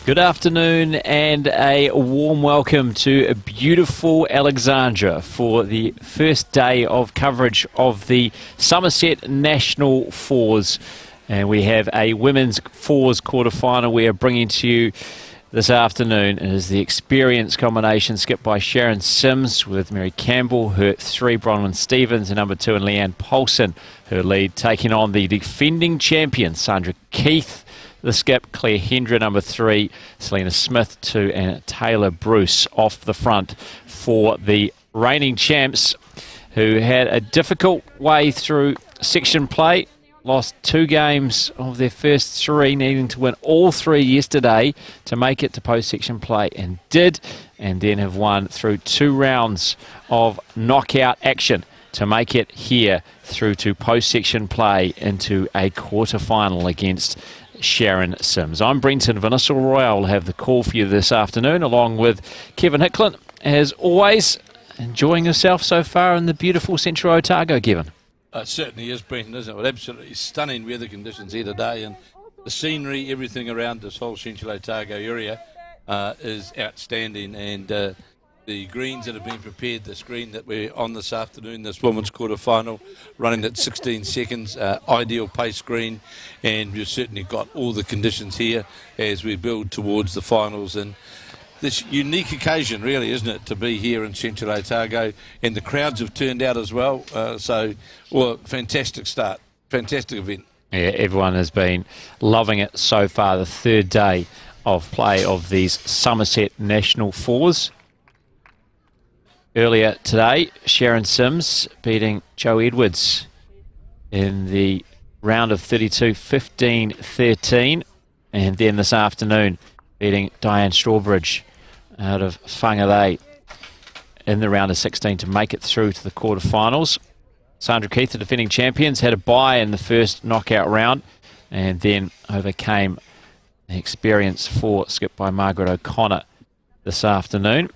Good afternoon and a warm welcome to a beautiful Alexandra for the first day of coverage of the Summerset National Fours. And we have a women's fours quarterfinal we are bringing to you this afternoon. It is the experience combination skipped by Sharon Sims with Mary Campbell, her 3, Bronwyn Stevens, and number 2, and Leanne Paulson, her lead, taking on the defending champion, Sandra Keith. The skip, Claire Hendra, number 3, Selena Smith, 2, and Taylor Bruce off the front for the reigning champs, who had a difficult way through section play. Lost 2 games of their first 3, needing to win all 3 yesterday to make it to post-section play, and did, and then have won through 2 rounds of knockout action to make it here through to post-section play into a quarter-final against Sharon Sims. I'm Brenton Vanessa Roy. I'll have the call for you this afternoon, along with Kevin Hicklin. As always, enjoying yourself so far in the beautiful Central Otago, Kevin? It certainly is, Brenton, isn't it? With absolutely stunning weather conditions here today, and the scenery, everything around this whole Central Otago area is outstanding, and the greens that have been prepared, this green that we're on this afternoon, this women's quarter-final, running at 16 seconds, ideal pace green, and we've certainly got all the conditions here as we build towards the finals. And this unique occasion, really, isn't it, to be here in Central Otago, and the crowds have turned out as well. Fantastic start, fantastic event. Yeah, everyone has been loving it so far. The third day of play of these Summerset National Fours. Earlier today, Sharon Sims beating Jo Edwards in the round of 32, 15-13. And then this afternoon, beating Diane Strawbridge out of Whangarei in the round of 16 to make it through to the quarterfinals. Sandra Keith, the defending champions, had a bye in the first knockout round and then overcame the experience 4 skipped by Margaret O'Connor this afternoon.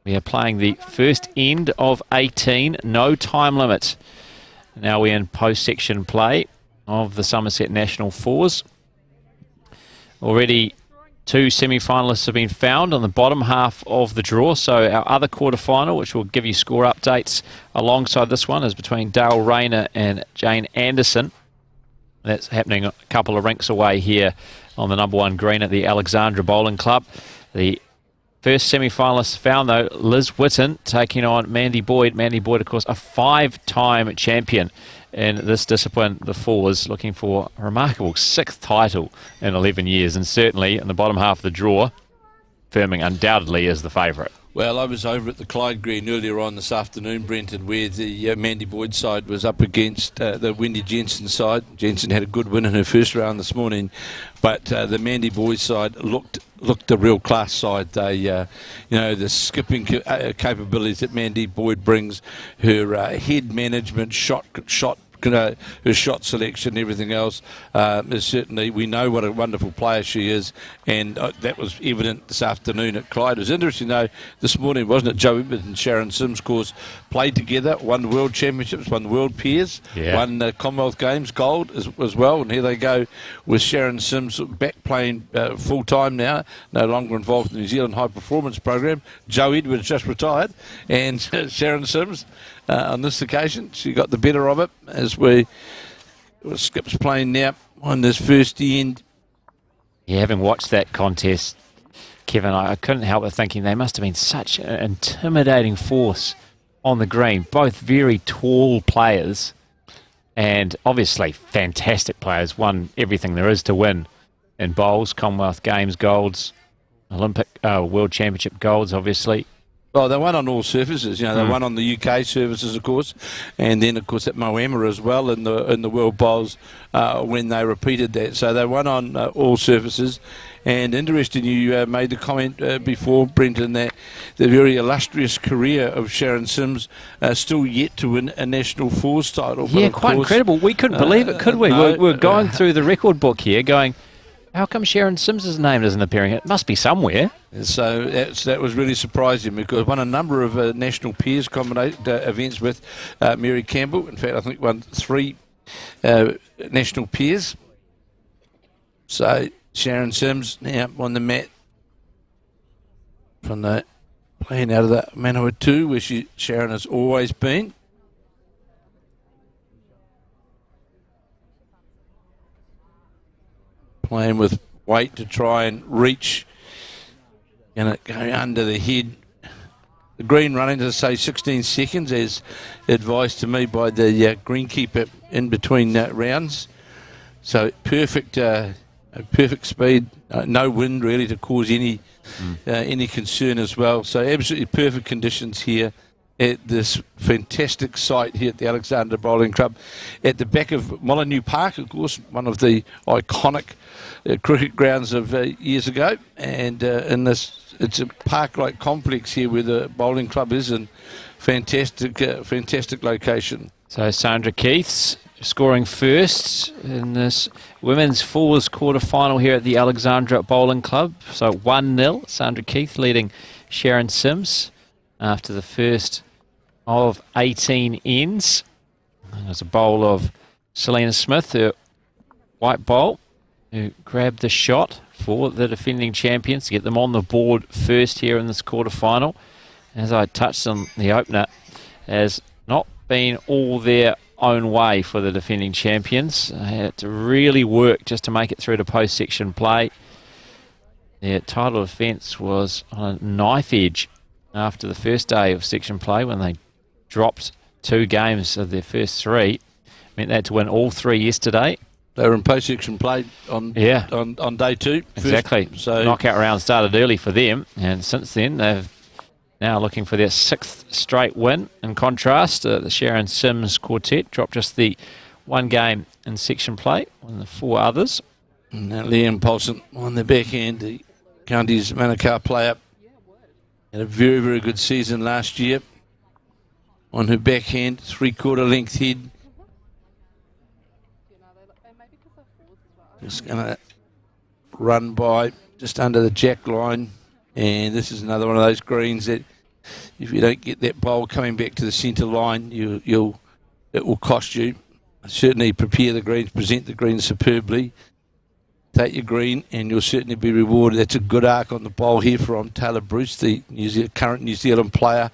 We are playing the first end of 18, no time limit. Now we're in post-section play of the Summerset National Fours. Already 2 semi-finalists have been found on the bottom half of the draw. So our other quarter-final, which will give you score updates alongside this one, is between Dale Rayner and Jane Anderson. That's happening a couple of rinks away here on the number 1 green at the Alexandra Bowling Club. The first semi-finalist found, though, Liz Whitten taking on Mandy Boyd. Mandy Boyd, of course, a 5-time champion in this discipline, the fours, looking for a remarkable 6th title in 11 years, and certainly in the bottom half of the draw, firming undoubtedly as the favourite. Well, I was over at the Clyde Green earlier on this afternoon, Brenton, where the Mandy Boyd side was up against the Wendy Jensen side. Jensen had a good win in her first round this morning, but the Mandy Boyd side looked a real class side. They, the skipping capabilities that Mandy Boyd brings, her head management, shot. Her shot selection, everything else is certainly, we know what a wonderful player she is, and that was evident this afternoon at Clyde. It was interesting, though, this morning, wasn't it? Jo Edwards and Sharon Sims, of course, played together, won the World Championships, won the World Pairs, won the Commonwealth Games gold as well, and here they go with Sharon Sims back playing full-time now, no longer involved in the New Zealand High Performance Program. Jo Edwards just retired, and Sharon Sims, on this occasion, she got the better of it as Skip's playing now on this first end. Yeah, having watched that contest, Kevin, I couldn't help but thinking they must have been such an intimidating force on the green. Both very tall players and obviously fantastic players. Won everything there is to win in bowls, Commonwealth Games golds, Olympic World Championship golds, obviously. Oh, they won on all surfaces. They won on the UK surfaces, of course, and then, of course, at Moama as well in the World Bowls when they repeated that. So they won on all surfaces. And interesting, you made the comment before, Brenton, that the very illustrious career of Sharon Sims still yet to win a National Fours title. Yeah, quite incredible. We couldn't believe it, could we? No, we're going through the record book here going, how come Sharon Sims' name isn't appearing? It must be somewhere. So that was really surprising because won a number of national pairs events with Mary Campbell. In fact, I think won 3 national pairs. So Sharon Sims now on the mat from the playing out of the Manawatu, where Sharon has always been. Playing with weight to try and reach. And it going under the head. The green running to say 16 seconds, as advised to me by the greenkeeper in between rounds. So perfect speed, no wind really to cause any concern as well. So absolutely perfect conditions here at this fantastic site here at the Alexandra Bowling Club, at the back of Molyneux Park, of course, one of the iconic cricket grounds of years ago, and in this. It's a park-like complex here where the bowling club is, and fantastic location. So Sandra Keith's scoring first in this women's fours quarter-final here at the Alexandra Bowling Club. So 1-0, Sandra Keith leading Sharon Sims after the first of 18 ends. And there's a bowl of Selena Smith, her white bowl, who grabbed the shot for the defending champions to get them on the board first here in this quarter-final. As I touched on the opener, has not been all their own way for the defending champions. They had to really work just to make it through to post-section play. Their title defence was on a knife edge after the first day of section play when they dropped 2 games of their first 3. Meant they had to win all 3 yesterday. They were in post-section play on day 2. Exactly. So knockout round started early for them, and since then they've now looking for their 6th straight win. In contrast, the Sharon Sims quartet dropped just the 1 game in section play on the 4 others. And Liam Paulson on the backhand, the county's Manukau player, had a very, very good season last year. On her backhand, 3/4 length head. Just going to run by just under the jack line, and this is another one of those greens that if you don't get that bowl coming back to the centre line, it will cost you. Certainly prepare the greens, present the greens superbly. Take your green and you'll certainly be rewarded. That's a good arc on the bowl here from Taylor Bruce, the current New Zealand player.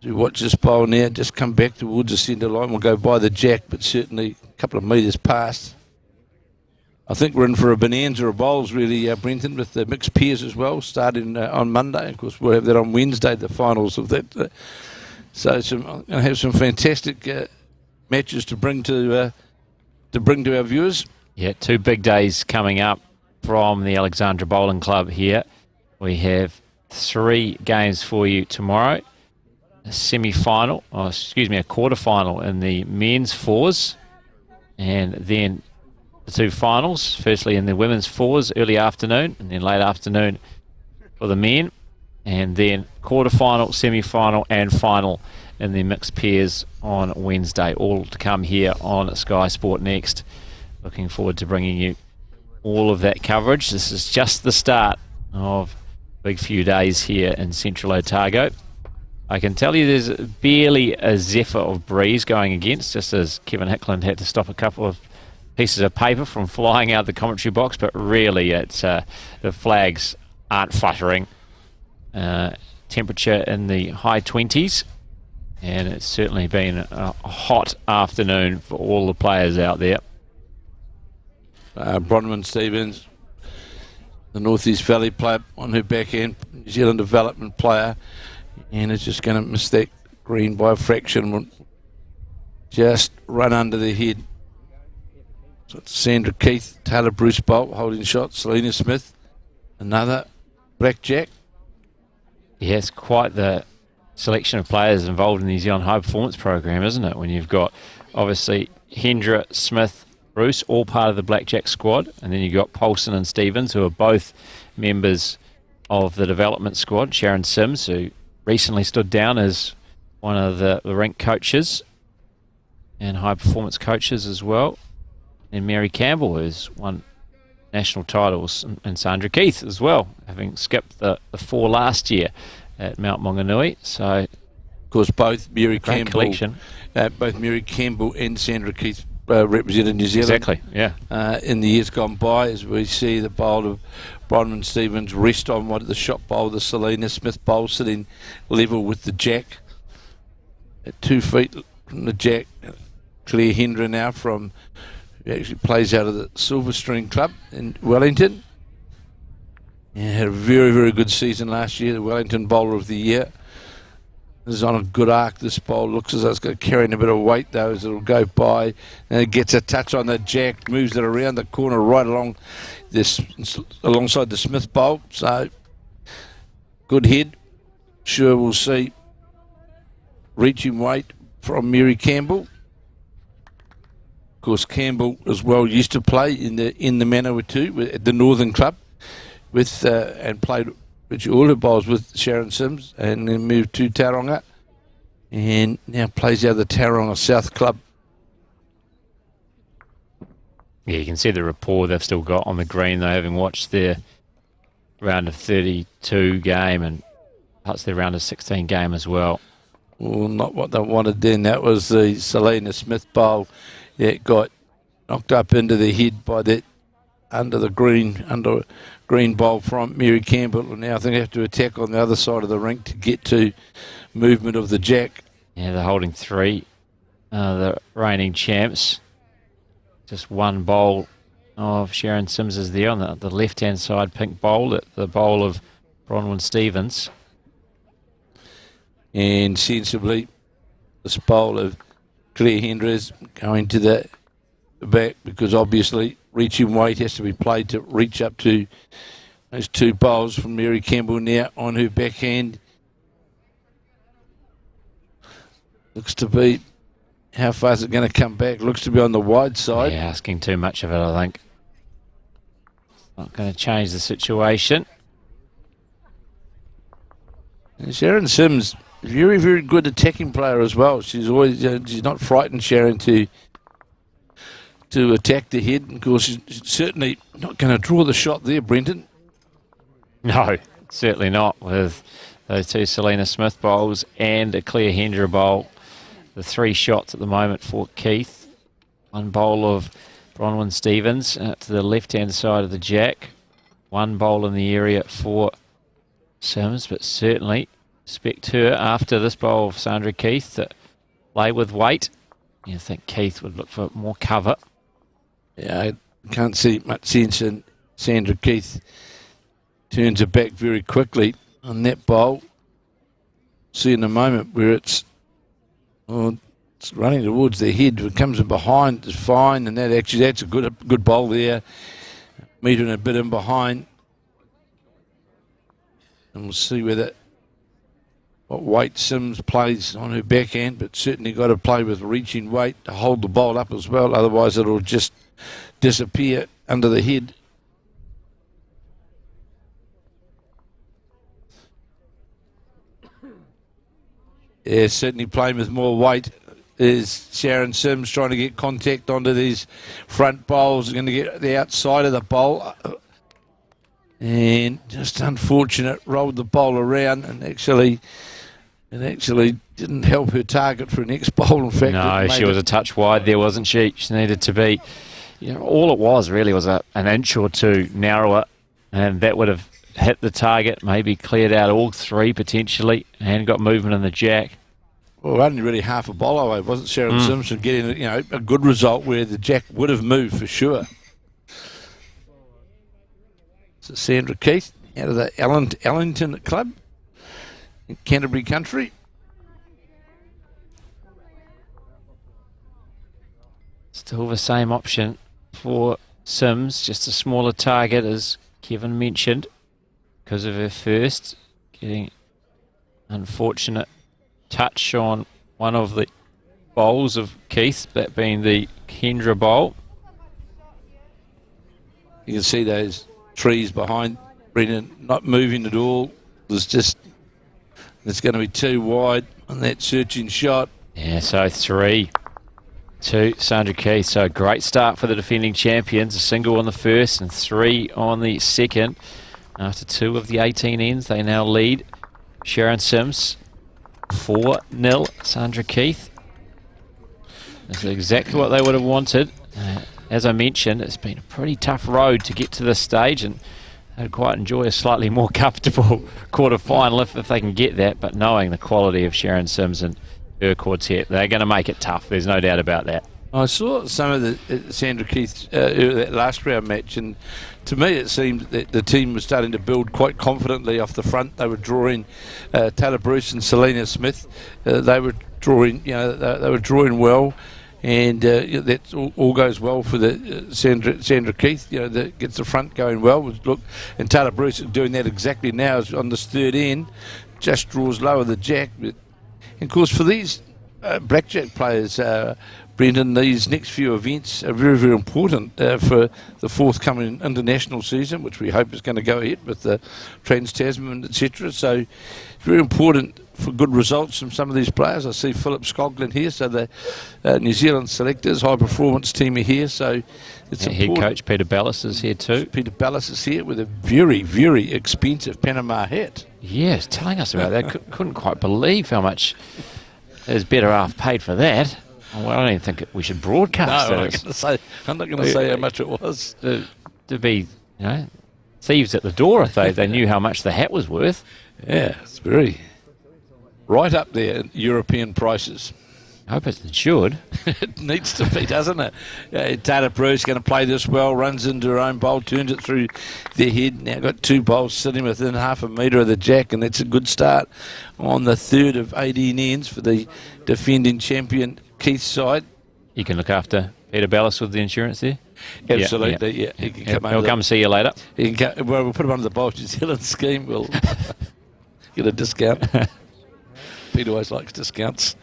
To watch this bowl now, just come back towards the centre line. We'll go by the jack, but certainly a couple of metres past. I think we're in for a bonanza of bowls, really, Brenton, with the mixed pairs as well, starting on Monday. Of course, we'll have that on Wednesday, the finals of that. So I'm going to have some fantastic matches to bring to our viewers. Yeah, 2 big days coming up from the Alexandra Bowling Club here. We have 3 games for you tomorrow. A quarter-final in the men's fours, and then the 2 finals, firstly in the women's fours early afternoon and then late afternoon for the men, and then quarter-final, semi-final and final in the mixed pairs on Wednesday, all to come here on Sky Sport Next. Looking forward to bringing you all of that coverage. This is just the start of a big few days here in Central Otago. I can tell you there's barely a zephyr of breeze going against, just as Kevin Hickland had to stop a couple of pieces of paper from flying out the commentary box, but really it's the flags aren't fluttering. Temperature in the high 20s, and it's certainly been a hot afternoon for all the players out there. Bronwyn Stevens, the North East Valley player on her backhand, New Zealand development player, and is just going to miss that green by a fraction. Just run under the head. So it's Sandra Keith, Taylor Bruce Bolt holding shot, Selena Smith, another blackjack. Yes, quite the selection of players involved in the New Zealand High Performance Program, isn't it? When you've got, obviously, Hendra, Smith, Bruce, all part of the blackjack squad, and then you've got Paulson and Stevens, who are both members of the development squad. Sharon Sims, who recently stood down as one of the rink coaches and high performance coaches as well. And Mary Campbell, who's won national titles, and Sandra Keith as well, having skipped the 4 last year at Mount Maunganui. So, of course, both Mary Campbell collection. Both Mary Campbell and Sandra Keith represented New Zealand. Exactly, yeah. In the years gone by, as we see the bowl of Bronwyn Stevens rest on what the shot bowl, the Selena Smith bowl, sitting level with the jack at 2 feet from the jack. Claire Hendra now from, who actually plays out of the Silverstring Club in Wellington. Yeah, had a very, very good season last year, the Wellington Bowler of the Year. This is on a good arc. This bowl looks as though it's got carrying a bit of weight though as it'll go by, and it gets a touch on the jack, moves it around the corner right along this alongside the Smith bowl. So good head. Sure, we'll see reaching weight from Mary Campbell. Of course, Campbell as well used to play in the Manawatu too at the Northern Club with and played all her bowls with Sharon Sims, and then moved to Tauranga and now plays out of the Tauranga South Club. Yeah, you can see the rapport they've still got on the green, though, having watched their round of 32 game and perhaps their round of 16 game as well. Well, not what they wanted then. That was the Selena Smith bowl that got knocked up into the head by that under green bowl from Mary Campbell, and now I think they have to attack on the other side of the rink to get to movement of the jack. Yeah, they're holding 3, the reigning champs. Just one bowl of Sharon Sims is there on the left-hand side, pink bowl, the bowl of Bronwyn Stevens. And sensibly, this bowl of Claire Hendra is going to the back, because obviously reaching weight has to be played to reach up to those 2 bowls from Mary Campbell now on her backhand. Looks to be, how far is it going to come back? Looks to be on the wide side. Yeah, asking too much of it, I think. Not going to change the situation. And Sharon Sims, very, very good attacking player as well. She's always, she's not frightened, Sharon, to attack the head. Of course, she's certainly not going to draw the shot there, Brenton. No, certainly not, with those 2 Selena Smith bowls and a Claire Hendra bowl. The 3 shots at the moment for Keith. 1 bowl of Bronwyn Stevens to the left-hand side of the jack. 1 bowl in the area for Sims, but certainly expect her after this bowl of Sandra Keith to play with weight. You think Keith would look for more cover. Yeah, I can't see much sense in Sandra Keith turns it back very quickly on that bowl. See in a moment where it's running towards the head. If it comes in behind, it's fine, and that's a good bowl there. Metering a bit in behind, and we'll see what weight Sims plays on her backhand, but certainly got to play with reaching weight to hold the bowl up as well. Otherwise, it'll just disappear under the head. Yeah, certainly playing with more weight is Sharon Sims, trying to get contact onto these front bowls. Going to get the outside of the bowl. And just unfortunate, rolled the bowl around and actually didn't help her target for her next bowl. In fact, no, she was a touch wide there, wasn't she? She needed to be, all it was really was an inch or 2 narrower, and that would have hit the target, maybe cleared out all 3 potentially, and got movement in the jack. Well, only really half a bowl away, wasn't Sharon Sims from getting a good result where the jack would have moved for sure. So Sandra Keith out of the Ellington Club in Canterbury Country. Still the same option for Sims, just a smaller target as Kevin mentioned, because of her first getting unfortunate touch on one of the bowls of Keith, that being the Hendra bowl. You can see those trees behind Brendan not moving at all. It's going to be 2 wide on that searching shot. Yeah, so 3 to Sandra Keith. So great start for the defending champions. A single on the first and 3 on the second. After 2 of the 18 ends, they now lead Sharon Sims 4-0. Sandra Keith. That's exactly what they would have wanted. As I mentioned, it's been a pretty tough road to get to this stage, and I'd quite enjoy a slightly more comfortable quarter-final if they can get that, but knowing the quality of Sharon Sims and her quartet, they're going to make it tough. There's no doubt about that. I saw some of the Sandra Keith that last round match, and to me it seemed that the team was starting to build quite confidently off the front. They were drawing Taylor Bruce and Selena Smith. They were drawing, they were drawing well, and that all goes well for the Sandra Keith. That gets the front going well. Look, and Taylor Bruce is doing that exactly now on this third end, just draws lower the jack. But, and of course, for these blackjack players, Brendan, these next few events are very, very important for the forthcoming international season, which we hope is going to go ahead with the Trans-Tasman, etc. So it's very important for good results from some of these players. I see Philip Skoglund here, so the New Zealand selectors, high performance team are here. So it's important. Head coach Peter Ballas is here too. Peter Ballas is here with a very, very expensive Panama hat. Yes, telling us about that. Couldn't quite believe how much is better off paid for that. Well, I don't even think we should broadcast it. I'm not going to say how much it was. To be, thieves at the door if they knew how much the hat was worth. Yeah, it's very right up there in European prices. I hope it should. It needs to be, doesn't it? Taylor Bruce going to play this well, runs into her own bowl, turns it through their head. Now got two bowls sitting within half a metre of the jack, and that's a good start on the third of 18 ends for the defending champion Keith's side. You can look after Peter Ballas with the insurance there? Absolutely, yeah. He can come He'll come see you later. We'll put him under the Bolt New Zealand scheme. We'll get a discount. Peter always likes discounts.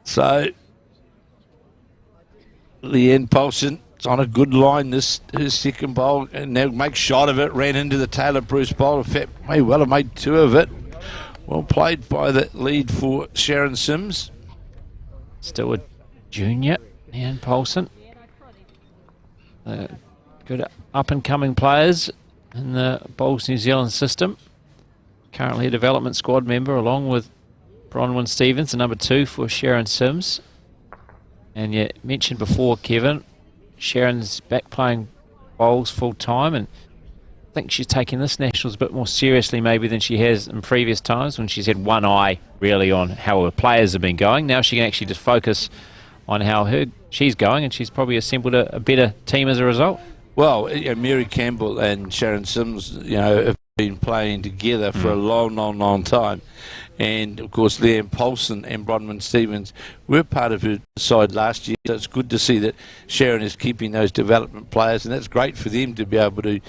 So, Leanne Paulson is on a good line. His second bowl, and now makes shot of it, ran into the Taylor Bruce bowl. In fact, may well have made two of it. Well played by the lead for Sharon Sims. Still a junior, Leanne Paulson. Good up-and-coming players in the Bowls New Zealand system. Currently a development squad member along with Bronwyn Stevens, the number 2 for Sharon Sims. And you mentioned before, Kevin, Sharon's back playing bowls full-time, and I think she's taking this Nationals a bit more seriously maybe than she has in previous times when she's had one eye really on how her players have been going. Now she can actually just focus on how she's going, and she's probably assembled a better team as a result. Well, Mary Campbell and Sharon Sims, have been playing together for a long, long, long time. And, of course, Leanne Paulson and Bronwyn Stevens were part of her side last year. So it's good to see that Sharon is keeping those development players, and that's great for them to be able to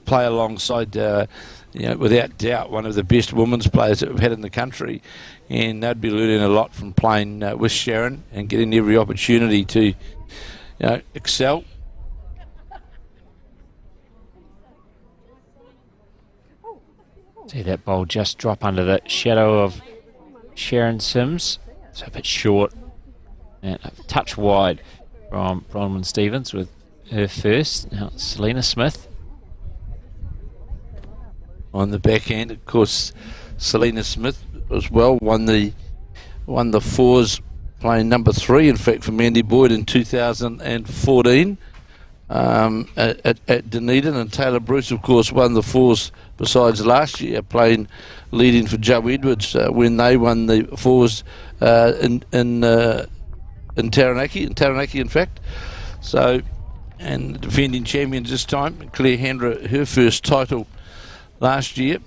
play alongside, without doubt, one of the best women's players that we've had in the country. And they'd be learning a lot from playing with Sharon and getting every opportunity to excel. See that bowl just drop under the shadow of Sharon Sims. So a bit short and a touch wide from Bronwyn Stevens with her first. Now Selena Smith. On the backhand, of course, Selena Smith as well won the fours playing number 3, in fact, for Mandy Boyd in 2014 at Dunedin. And Taylor Bruce, of course, won the fours besides last year, leading for Joe Edwards when they won the fours in Taranaki, in fact. So, and defending champions this time, Claire Handra, her first title last year.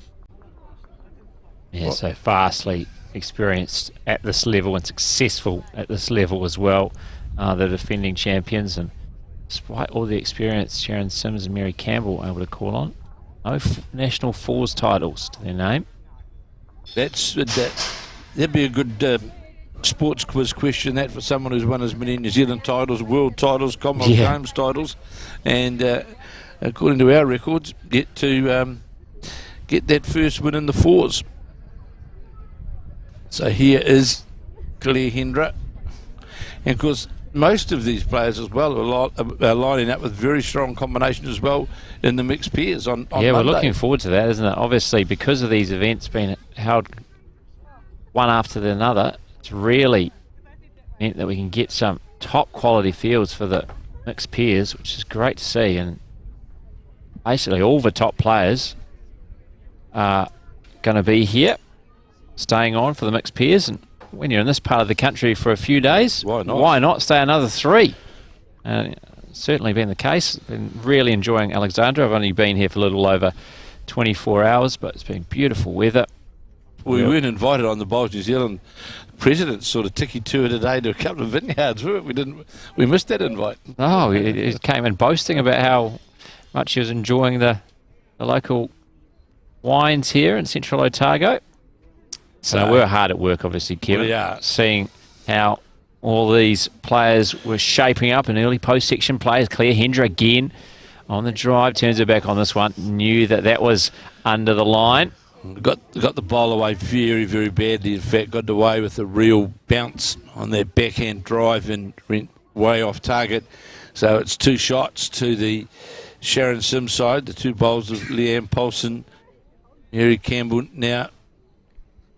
Yeah, so vastly experienced at this level and successful at this level as well, the defending champions. And despite all the experience, Sharon Sims and Mary Campbell able to call on. No national fours titles to their name. That'd be a good sports quiz question, that, for someone who's won as many New Zealand titles, world titles, Commonwealth Games titles, and according to our records, get that first win in the fours. So here is Claire Hendra, and of course most of these players as well are lining up with very strong combinations as well in the mixed pairs on Monday. We're looking forward to that, isn't it? Obviously, because of these events being held one after another, it's really meant that we can get some top quality fields for the mixed pairs, which is great to see. And basically all the top players are going to be here, staying on for the mixed pairs. And when you're in this part of the country for a few days, why not stay another 3? Certainly been the case. Been really enjoying Alexandra. I've only been here for a little over 24 hours, but it's been beautiful weather. We weren't invited on the Bowls New Zealand President's sort of ticky tour today to a couple of vineyards, were we? We missed that invite. Oh, he came in boasting about how much he was enjoying the local wines here in Central Otago. So we're hard at work, obviously, Kevin, seeing how all these players were shaping up, and early post-section players. Claire Hendra again on the drive, turns it back on this one, knew that was under the line. Got the bowl away very, very badly. In fact, got away with a real bounce on their backhand drive and went way off target. So it's 2 shots to the Sharon Sims side, the 2 bowls of Leanne Paulson, Mary Campbell now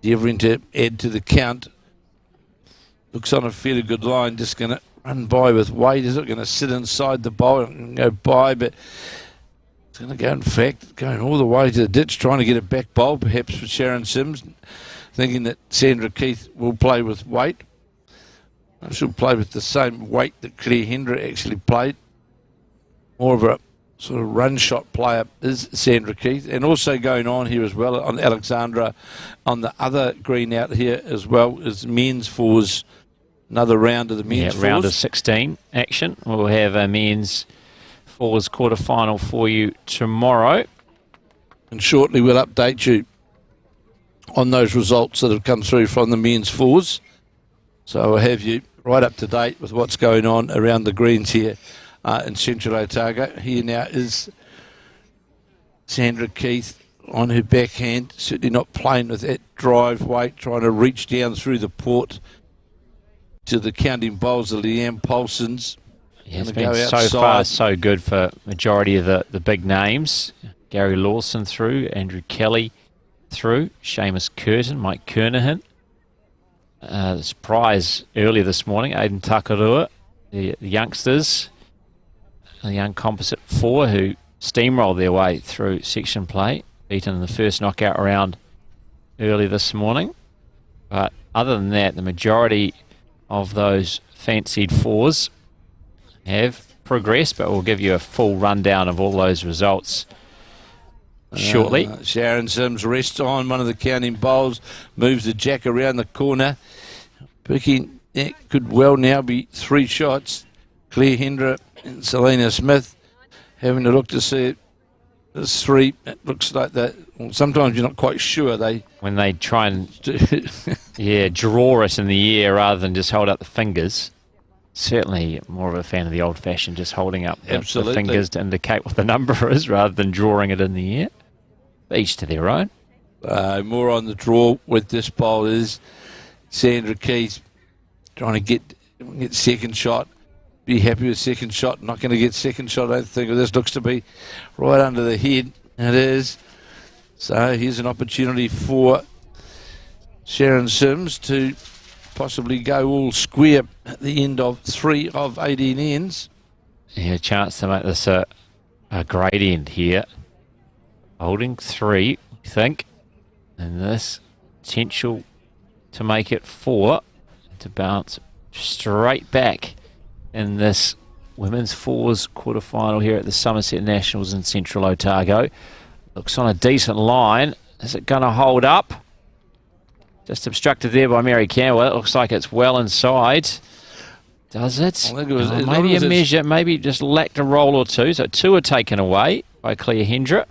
endeavouring to add to the count. Looks on a fairly good line, just going to run by with weight. Is it going to sit inside the bowl and go by, but it's going to go, in fact, going all the way to the ditch, trying to get a back bowl, perhaps for Sharon Sims, thinking that Sandra Keith will play with weight. She'll play with the same weight that Claire Hendra actually played. More of a sort of run shot player is Sandra Keith. And also going on here as well on Alexandra, on the other green out here as well, is men's fours. Another round of the men's fours. Round of 16 action. We'll have a men's fours quarter-final for you tomorrow. And shortly we'll update you on those results that have come through from the men's fours. So I'll have you right up to date with what's going on around the greens here in Central Otago. Here now is Sandra Keith on her backhand, certainly not playing with that drive weight, trying to reach down through the port to the counting bowls of Leanne Paulson's. Yeah, it's been so far so good for majority of the big names. Gary Lawson through, Andrew Kelly through, Seamus Curtin, Mike Kernahan. The surprise earlier this morning, Aidan Takarua, the youngsters, the young composite 4 who steamrolled their way through section play, beaten in the first knockout round early this morning. But other than that, the majority of those fancied 4s have progressed, but we'll give you a full rundown of all those results shortly. Sharon Sims rests on one of the counting bowls, moves the jack around the corner. Picking, that could well now be 3 shots. Claire Hendra and Selena Smith having a look to see it. There's 3. It looks like that. Well, sometimes you're not quite sure. When they try and draw it in the air rather than just hold up the fingers. Certainly more of a fan of the old-fashioned, just holding up the fingers to indicate what the number is rather than drawing it in the air. Each to their own. More on the draw with this bowl is Sandra Keith trying to get second shot. Be happy with second shot. Not going to get second shot, I don't think. This looks to be right under the head. It is. So here's an opportunity for Sharon Sims to possibly go all square at the end of 3 of 18 ends. Yeah, a chance to make this a great end here. Holding 3, I think. And this potential to make it 4, to bounce straight back in this women's 4s quarterfinal here at the Summerset Nationals in Central Otago. Looks on a decent line. Is it going to hold up? Just obstructed there by Mary Campbell. It looks like it's well inside. Does it? I think it was, maybe a measure, maybe just lacked a roll or 2. So 2 are taken away by Claire Hendra.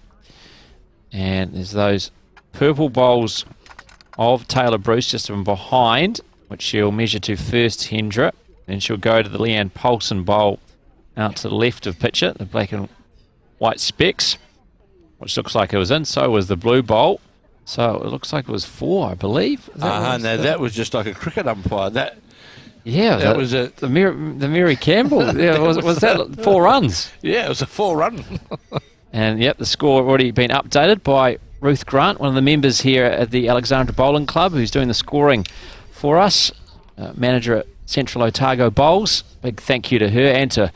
And there's those purple bowls of Taylor Bruce just from behind, which she'll measure to first, Hendra. Then she'll go to the Leanne Paulson bowl out to the left of pitcher, the black and white specks, which looks like it was in. So was the blue bowl. So it looks like it was 4, I believe. That was just like a cricket umpire. That was the Mary Campbell. Yeah, was that 4 runs? Yeah, it was a 4 run. And yep, the score already been updated by Ruth Grant, one of the members here at the Alexandra Bowling Club, who's doing the scoring for us. Manager at Central Otago Bowls. Big thank you to her and to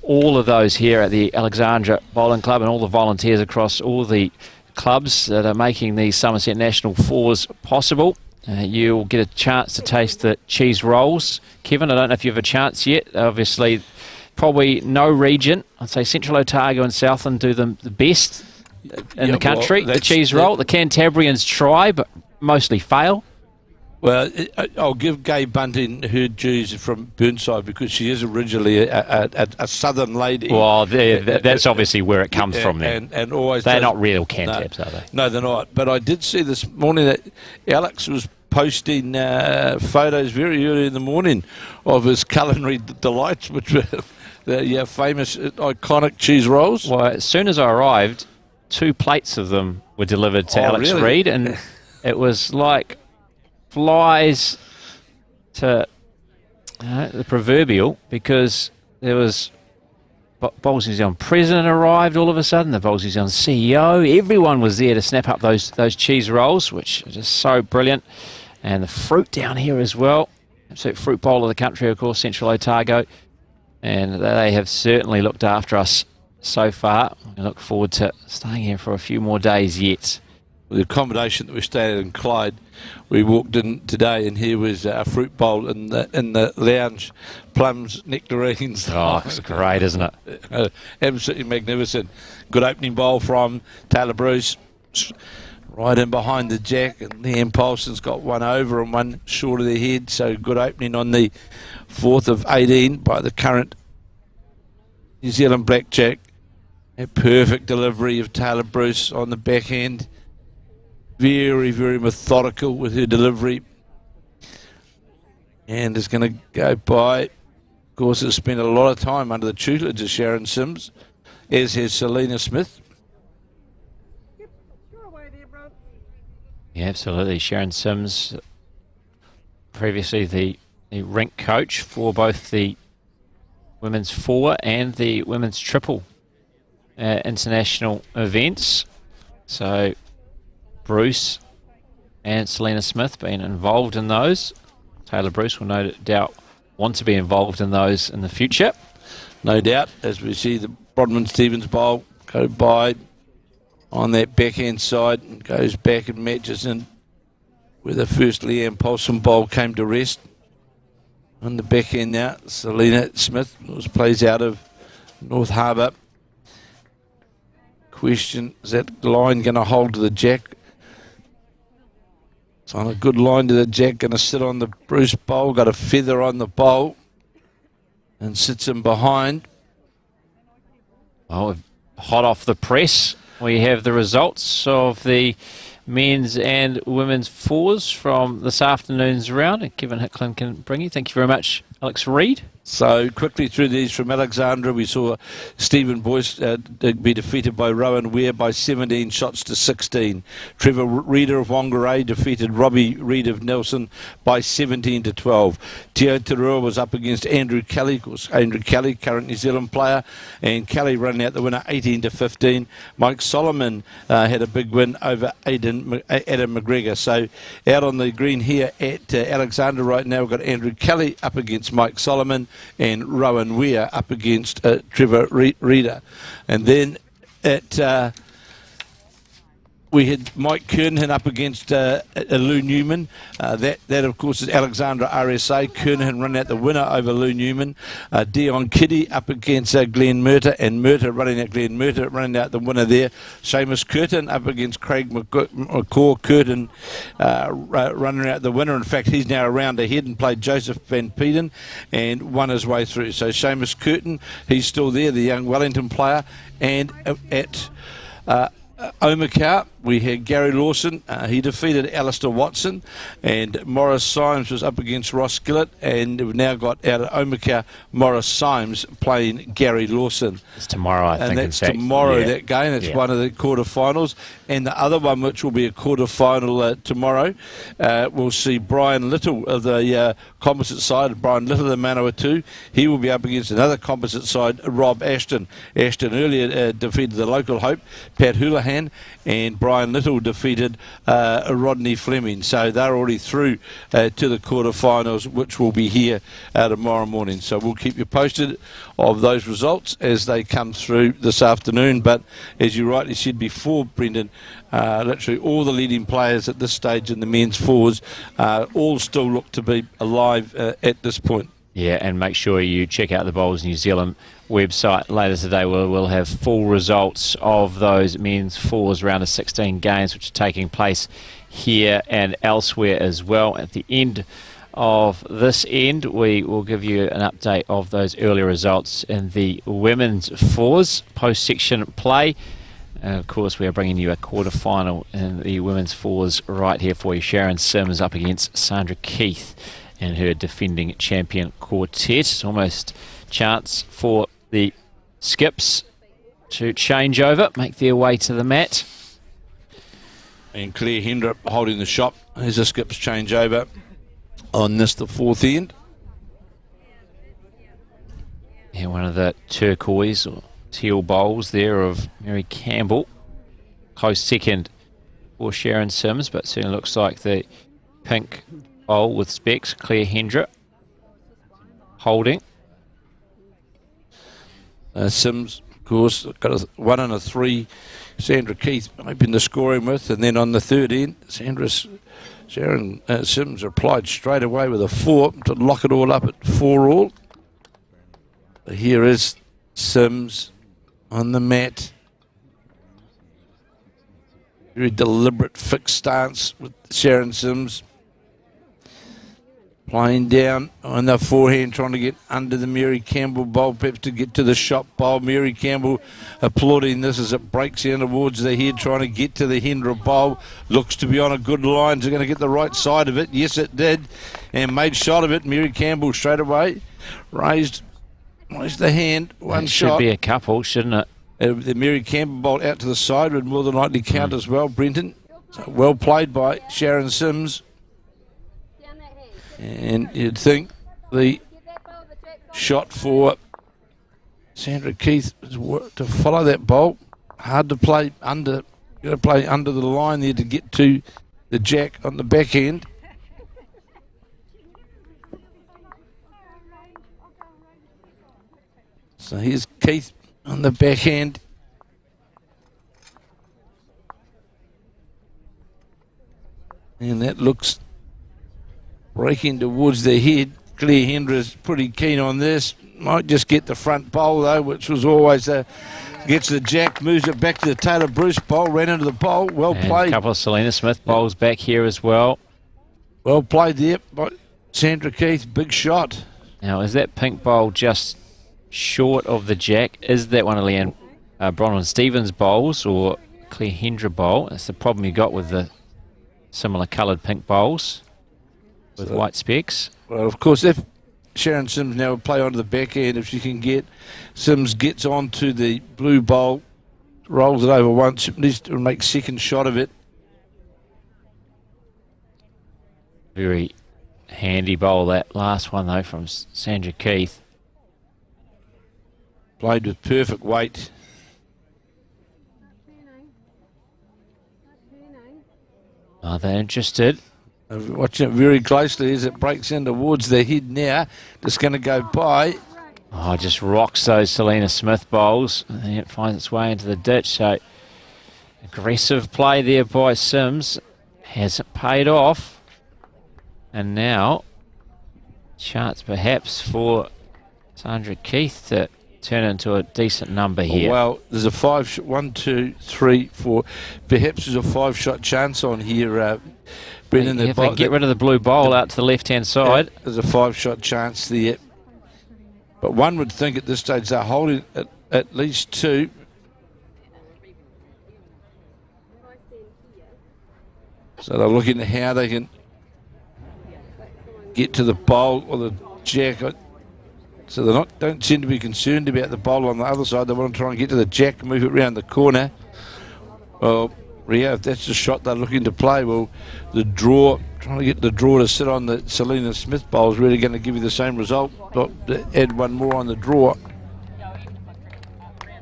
all of those here at the Alexandra Bowling Club and all the volunteers across all the clubs that are making the Summerset National Fours possible. You'll get a chance to taste the cheese rolls. Kevin, I don't know if you have a chance yet. Obviously, probably no region. I'd say Central Otago and Southland do them the best in the country. The cheese roll. The Cantabrians try, but mostly fail. Well, I'll give Gay Bunting her dues from Burnside because she is originally a southern lady. Well, that's obviously where it comes from then. And always they're not real Cantabs, are they? No, they're not. But I did see this morning that Alex was posting photos very early in the morning of his culinary delights, which were the famous, iconic cheese rolls. Well, as soon as I arrived, 2 plates of them were delivered to Alex really? Reid, and it was like flies to the proverbial, because there was Bowls New Zealand president arrived all of a sudden, the Bowls New Zealand CEO, everyone was there to snap up those cheese rolls, which are just so brilliant. And the fruit down here as well, absolute fruit bowl of the country, of course, Central Otago, and they have certainly looked after us so far. I look forward to staying here for a few more days yet. The accommodation that we stayed at in Clyde, we walked in today and here was a fruit bowl in the lounge, plums, nectarines. Oh, it's great, isn't it? Absolutely magnificent. Good opening bowl from Taylor Bruce, right in behind the jack, and Liam Paulson's got one over and one short of the head, so good opening on the 4th of 18 by the current New Zealand blackjack. A perfect delivery of Taylor Bruce on the backhand. Very, very methodical with her delivery. And is going to go by. Of course, has spent a lot of time under the tutelage of Sharon Sims, as has Selena Smith. Yeah, absolutely. Sharon Sims, previously the rink coach for both the women's 4 and the women's triple international events. So Bruce and Selena Smith being involved in those. Taylor Bruce will no doubt want to be involved in those in the future. No doubt, as we see the Brodman-Stevens bowl go by on that backhand side and goes back and matches in where the first Leanne Paulson bowl came to rest. On the backhand now, Selena Smith plays out of North Harbour. Question, is that line going to hold to the jack? It's on a good line to the jack, going to sit on the Bruce bowl, got a feather on the bowl and sits in behind. Well, hot off the press, we have the results of the men's and women's 4s from this afternoon's round. And Kevin Hicklin can bring you. Thank you very much, Alex Reid. So quickly through these from Alexandra, we saw Stephen Boyce be defeated by Rowan Ware by 17 shots to 16. Trevor Reeder of Whangarei defeated Robbie Reid of Nelson by 17 to 12. Teo Terua was up against Andrew Kelly, of course, Andrew Kelly, current New Zealand player, and Kelly running out the winner 18 to 15. Mike Solomon had a big win over Adam McGregor. So out on the green here at Alexandra right now, we've got Andrew Kelly up against Mike Solomon, and Rowan Weir up against Trevor Reeder. And then at we had Mike Kernahan up against Lou Newman. That of course is Alexandra RSA. Kernahan running out the winner over Lou Newman. Dion Kiddy up against Glenn Murta, and Murta running out Glenn Murta, running out the winner there. Seamus Curtin up against Craig McCaw. Curtin running out the winner. In fact, he's now a round ahead and played Joseph Van Peden and won his way through. So Seamus Curtin, he's still there, the young Wellington player. And at Omakau, we had Gary Lawson. He defeated Alistair Watson, and Morris Symes was up against Ross Gillett, and we've now got out of Omakau Morris Symes playing Gary Lawson. It's tomorrow, I think. And that's tomorrow, yeah. That game. It's one of the quarterfinals. And the other one, which will be a quarterfinal tomorrow, we'll see Brian Little of the composite side, Brian Little of the Manawatu. He will be up against another composite side, Rob Ashton. Ashton earlier defeated the local hope, Pat Houlihan, and Brian Brian Little defeated Rodney Fleming. So they're already through to the quarterfinals, which will be here tomorrow morning. So we'll keep you posted of those results as they come through this afternoon. But as you rightly said before, Brendan, literally all the leading players at this stage in the men's fours all still look to be alive at this point. Yeah, and make sure you check out the Bowls New Zealand website later today. We'll have full results of those men's fours round of 16 games, which are taking place here and elsewhere as well. At the end of this end, we will give you an update of those early results in the women's fours post-section play. And of course, we are bringing you a quarter-final in the women's fours right here for you. Sharon Sims up against Sandra Keith and her defending champion quartet. It's almost chance for the skips to change over, make their way to the mat. And Claire Hendrip holding the shop as the skips change over on this, the fourth end. Yeah, one of the turquoise or teal bowls there of Mary Campbell. Close second for Sharon Sims, but certainly looks like the pink bowl with specs, Claire Hendrip holding. Sims, of course, got a 1 and a 3. Sandra Keith opened the scoring with, and then on the third end, Sharon Sims replied straight away with a 4 to lock it all up at 4-all. Here is Sims on the mat. Very deliberate fixed stance with Sharon Sims. Playing down on the forehand, trying to get under the Mary Campbell bowl, perhaps to get to the shot bowl. Mary Campbell applauding this as it breaks in towards the head, trying to get to the Hendra bowl. Looks to be on a good line. Is going to get the right side of it. Yes, it did. And made shot of it. Mary Campbell straight away raised the hand. One shot. Should be a couple, shouldn't it? The Mary Campbell bolt out to the side would more than likely count as well, Brenton. So well played by Sharon Sims. And you'd think the shot for Sandra Keith is to follow that bolt. Hard to play under. Got to play under the line there to get to the jack on the back end. So here's Keith on the backhand. And that looks breaking towards the head. Claire Hendra's pretty keen on this. Might just get the front bowl though, which was always gets the jack, moves it back to the Taylor Bruce bowl, ran into the bowl. Well played. A couple of Selena Smith bowls back here as well. Well played there by Sandra Keith. Big shot. Now, is that pink bowl just short of the jack? Is that one of Leanne Bronwyn Stevens bowls or Claire Hendra bowl? That's the problem you got with the similar coloured pink bowls with white specs. Well, of course, if Sharon Sims now will play onto the back end, if she can get Sims gets onto the blue bowl, rolls it over once, at least to make second shot of it. Very handy bowl, that last one though from Sandra Keith. Played with perfect weight. Are they interested? Watching it very closely as it breaks in towards the head now. Just going to go by. Oh, just rocks those Selena Smith bowls. And it finds its way into the ditch. So aggressive play there by Sims. Hasn't paid off. And now, chance perhaps for Sandra Keith to turn into a decent number here. Well, there's a 1, 2, 3, 4. Perhaps there's a 5-shot chance on here. Brendan, if they get rid of the blue bowl out to the left-hand side. There's a 5-shot chance there. But one would think at this stage they're holding at least 2. So they're looking at how they can get to the bowl or the jack. So they don't seem to be concerned about the bowl on the other side. They want to try and get to the jack and move it around the corner. Well, yeah, if that's the shot they're looking to play, well, the draw, trying to get the draw to sit on the Selena Smith bowl is really going to give you the same result. But add one more on the draw.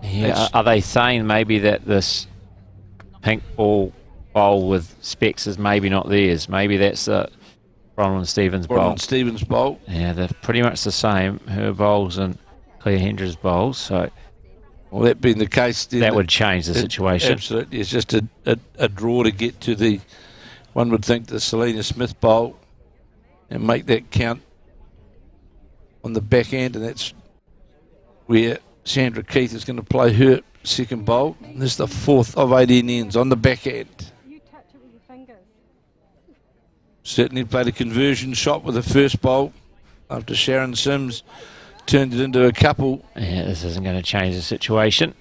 Yeah, are they saying maybe that this pink ball bowl with specs is maybe not theirs. Maybe that's the Bronwyn Stevens bowl. Bronwyn Stevens bowl. Yeah, they're pretty much the same. Her bowls and Claire Hendry's bowls. So, well, that being the case, then that would change the situation. Absolutely, it's just a draw to get to the. One would think the Selena Smith bowl, and make that count on the back end, and that's where Sandra Keith is going to play her second bowl. And this is the 4th of 18 ends on the back end. You touch it with your fingers. Certainly played a conversion shot with the first bowl after Sharon Sims turned it into a couple. Yeah, this isn't going to change the situation.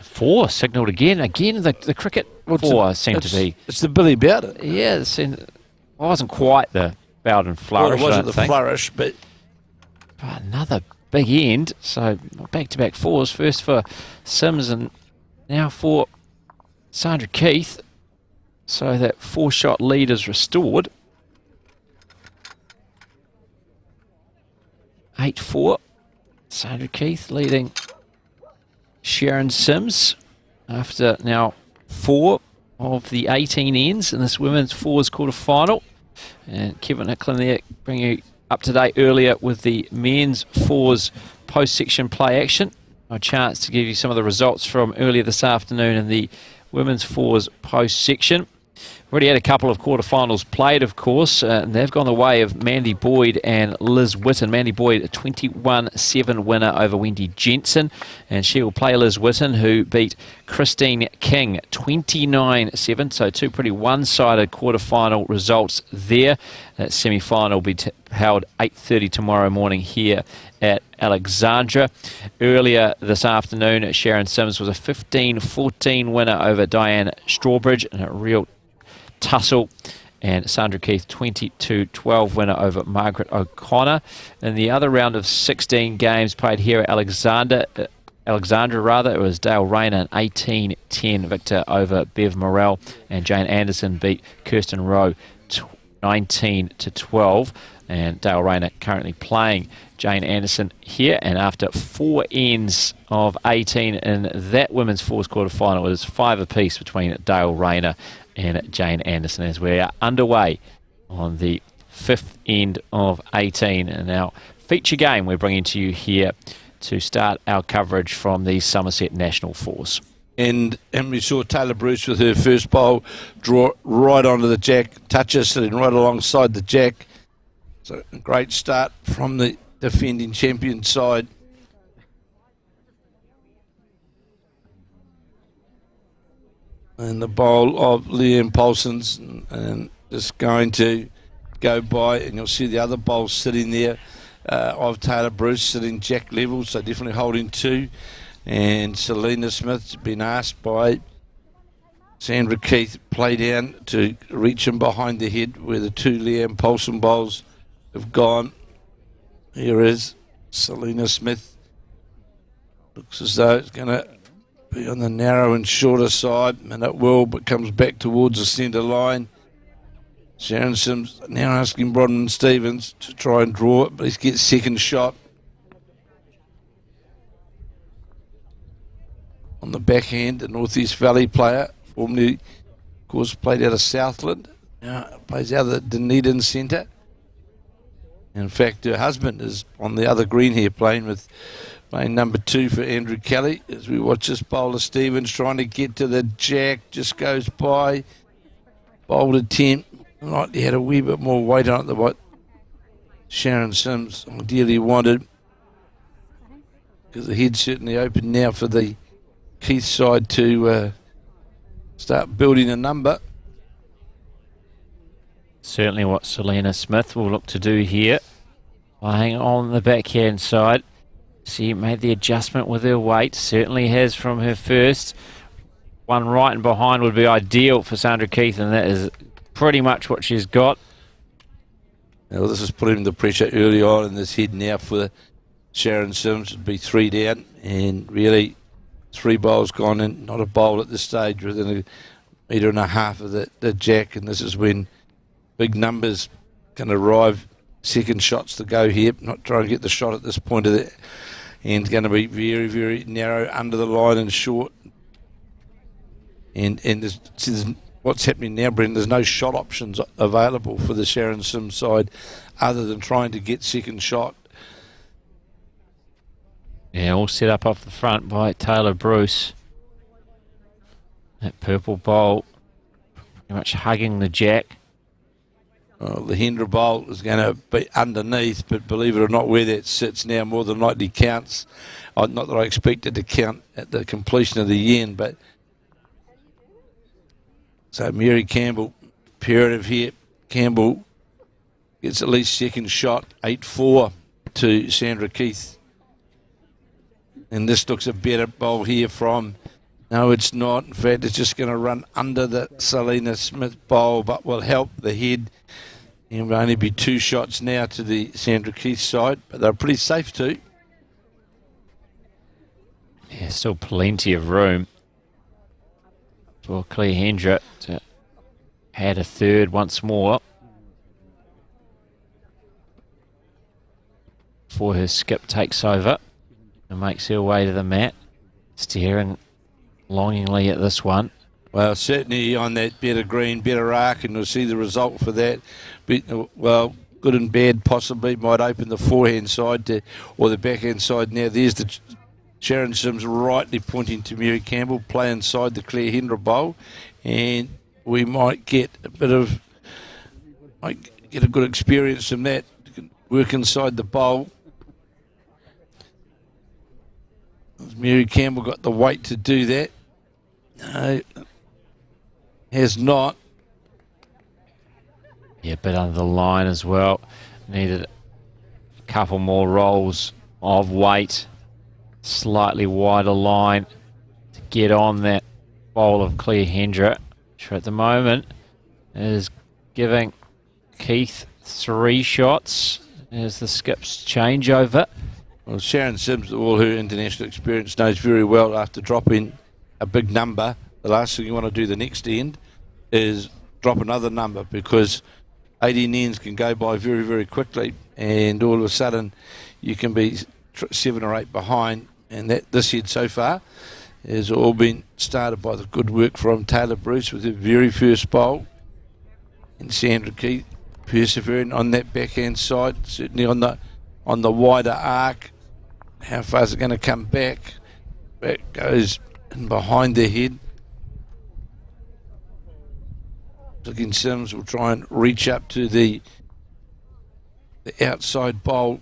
4 signalled again. Again, the cricket 4 seemed to be. It's the Billy Bowden. Yeah, it wasn't quite the Bowden flourish. Well, it wasn't the flourish, but another big end. So back-to-back 4s. First for Sims and now for Sandra Keith. So that 4-shot lead is restored. 8-4. Sandra Keith leading Sharon Sims after now 4 of the 18 ends in this women's 4s quarter-final. And Kevin Nicklin there bringing you up to date earlier with the men's 4s post-section play action. A chance to give you some of the results from earlier this afternoon in the women's 4s post-section. Already had a couple of quarterfinals played, of course, and they've gone the way of Mandy Boyd and Liz Whitten. Mandy Boyd, a 21-7 winner over Wendy Jensen, and she will play Liz Whitten, who beat Christine King 29-7, so 2 pretty one-sided quarterfinal results there. That semi-final will be held 8:30 tomorrow morning here at Alexandra. Earlier this afternoon, Sharon Sims was a 15-14 winner over Diane Strawbridge in a real tussle, and Sandra Keith 22-12 winner over Margaret O'Connor. In the other round of 16 games played here at Alexandra, it was Dale Rayner an 18-10 victor over Bev Morrell, and Jane Anderson beat Kirsten Rowe 19-12. And Dale Rayner currently playing Jane Anderson here, and after 4 ends of 18 in that women's 4s quarter-final, it is 5 apiece between Dale Rayner and Jane Anderson as we are underway on the 5th end of 18. And our feature game we're bringing to you here to start our coverage from the Summerset National Fours. And we saw Taylor Bruce with her first bowl draw right onto the jack, toucher sitting right alongside the jack. So a great start from the defending champion side. And the bowl of Liam Paulson's, and just going to go by, and you'll see the other bowls sitting there of Taylor Bruce sitting jack level, so definitely holding 2. And Selena Smith's been asked by Sandra Keith play down to reach him behind the head where the 2 Liam Paulson bowls have gone. Here is Selena Smith. Looks as though it's going to be on the narrow and shorter side, and it will, but comes back towards the centre line. Sharon Sims now asking Bronwyn Stevens to try and draw it, but he gets second shot. On the backhand, the North East Valley player, formerly, of course, played out of Southland. Now plays out of the Dunedin Centre. In fact, her husband is on the other green here playing number 2 for Andrew Kelly. As we watch this bowler Stevens trying to get to the jack, just goes by. Bowled attempt. He had a wee bit more weight on it than what Sharon Sims ideally wanted. Because the head's certainly open now for the Keith side to start building a number. Certainly what Selena Smith will look to do here. Playing on the backhand side. She made the adjustment with her weight. Certainly has from her first. One right and behind would be ideal for Sandra Keith, and that is pretty much what she's got. Now this is putting the pressure early on in this head now for Sharon Sims. It'd be 3 down, and really 3 bowls gone in. Not a bowl at this stage within a metre and a half of the jack, and this is when big numbers can arrive. Second shots to go here. Not trying to get the shot at this point of the end. Going to be very, very narrow under the line and short. And there's what's happening now, Brendan, there's no shot options available for the Sharon Sims side other than trying to get second shot. Yeah, all set up off the front by Taylor Bruce. That purple bowl pretty much hugging the jack. The Hendra bowl is going to be underneath, but believe it or not, where that sits now more than likely counts. Not that I expect it to count at the completion of the yen, but so Mary Campbell, imperative here. Campbell gets at least second shot, 8-4 to Sandra Keith. And this looks a better bowl here from, no it's not, in fact it's just going to run under the Selena Smith bowl, but will help the head. And will only be 2 shots now to the Sandra Keith side, but they're pretty safe too. Yeah, still plenty of room for Claire Hendra to add a third once more before her skip takes over and makes her way to the mat, staring longingly at this one. Well, certainly on that better green, better arc, and we'll see the result for that. But, well, good and bad possibly might open the forehand side to, or the backhand side. Now there's the Sharon Sims rightly pointing to Mary Campbell, play inside the Claire Hendra bowl, and we might get a bit of, might get a good experience from that. Work inside the bowl. Mary Campbell got the weight to do that. No, has not. Yeah, but under the line as well. Needed a couple more rolls of weight. Slightly wider line to get on that bowl of Claire Hendra, which at the moment is giving Keith 3 shots as the skips change over. Well, Sharon Sims, all her international experience, knows very well after dropping a big number, the last thing you want to do the next end is drop another number, because 18 ends can go by very, very quickly, and all of a sudden you can be 7 or 8 behind. And that this head so far has all been started by the good work from Taylor Bruce with her very first bowl. And Sandra Keith persevering on that backhand side, certainly on the wider arc. How far is it going to come back? Back goes in behind the head. Looking Sims will try and reach up to the outside bowl.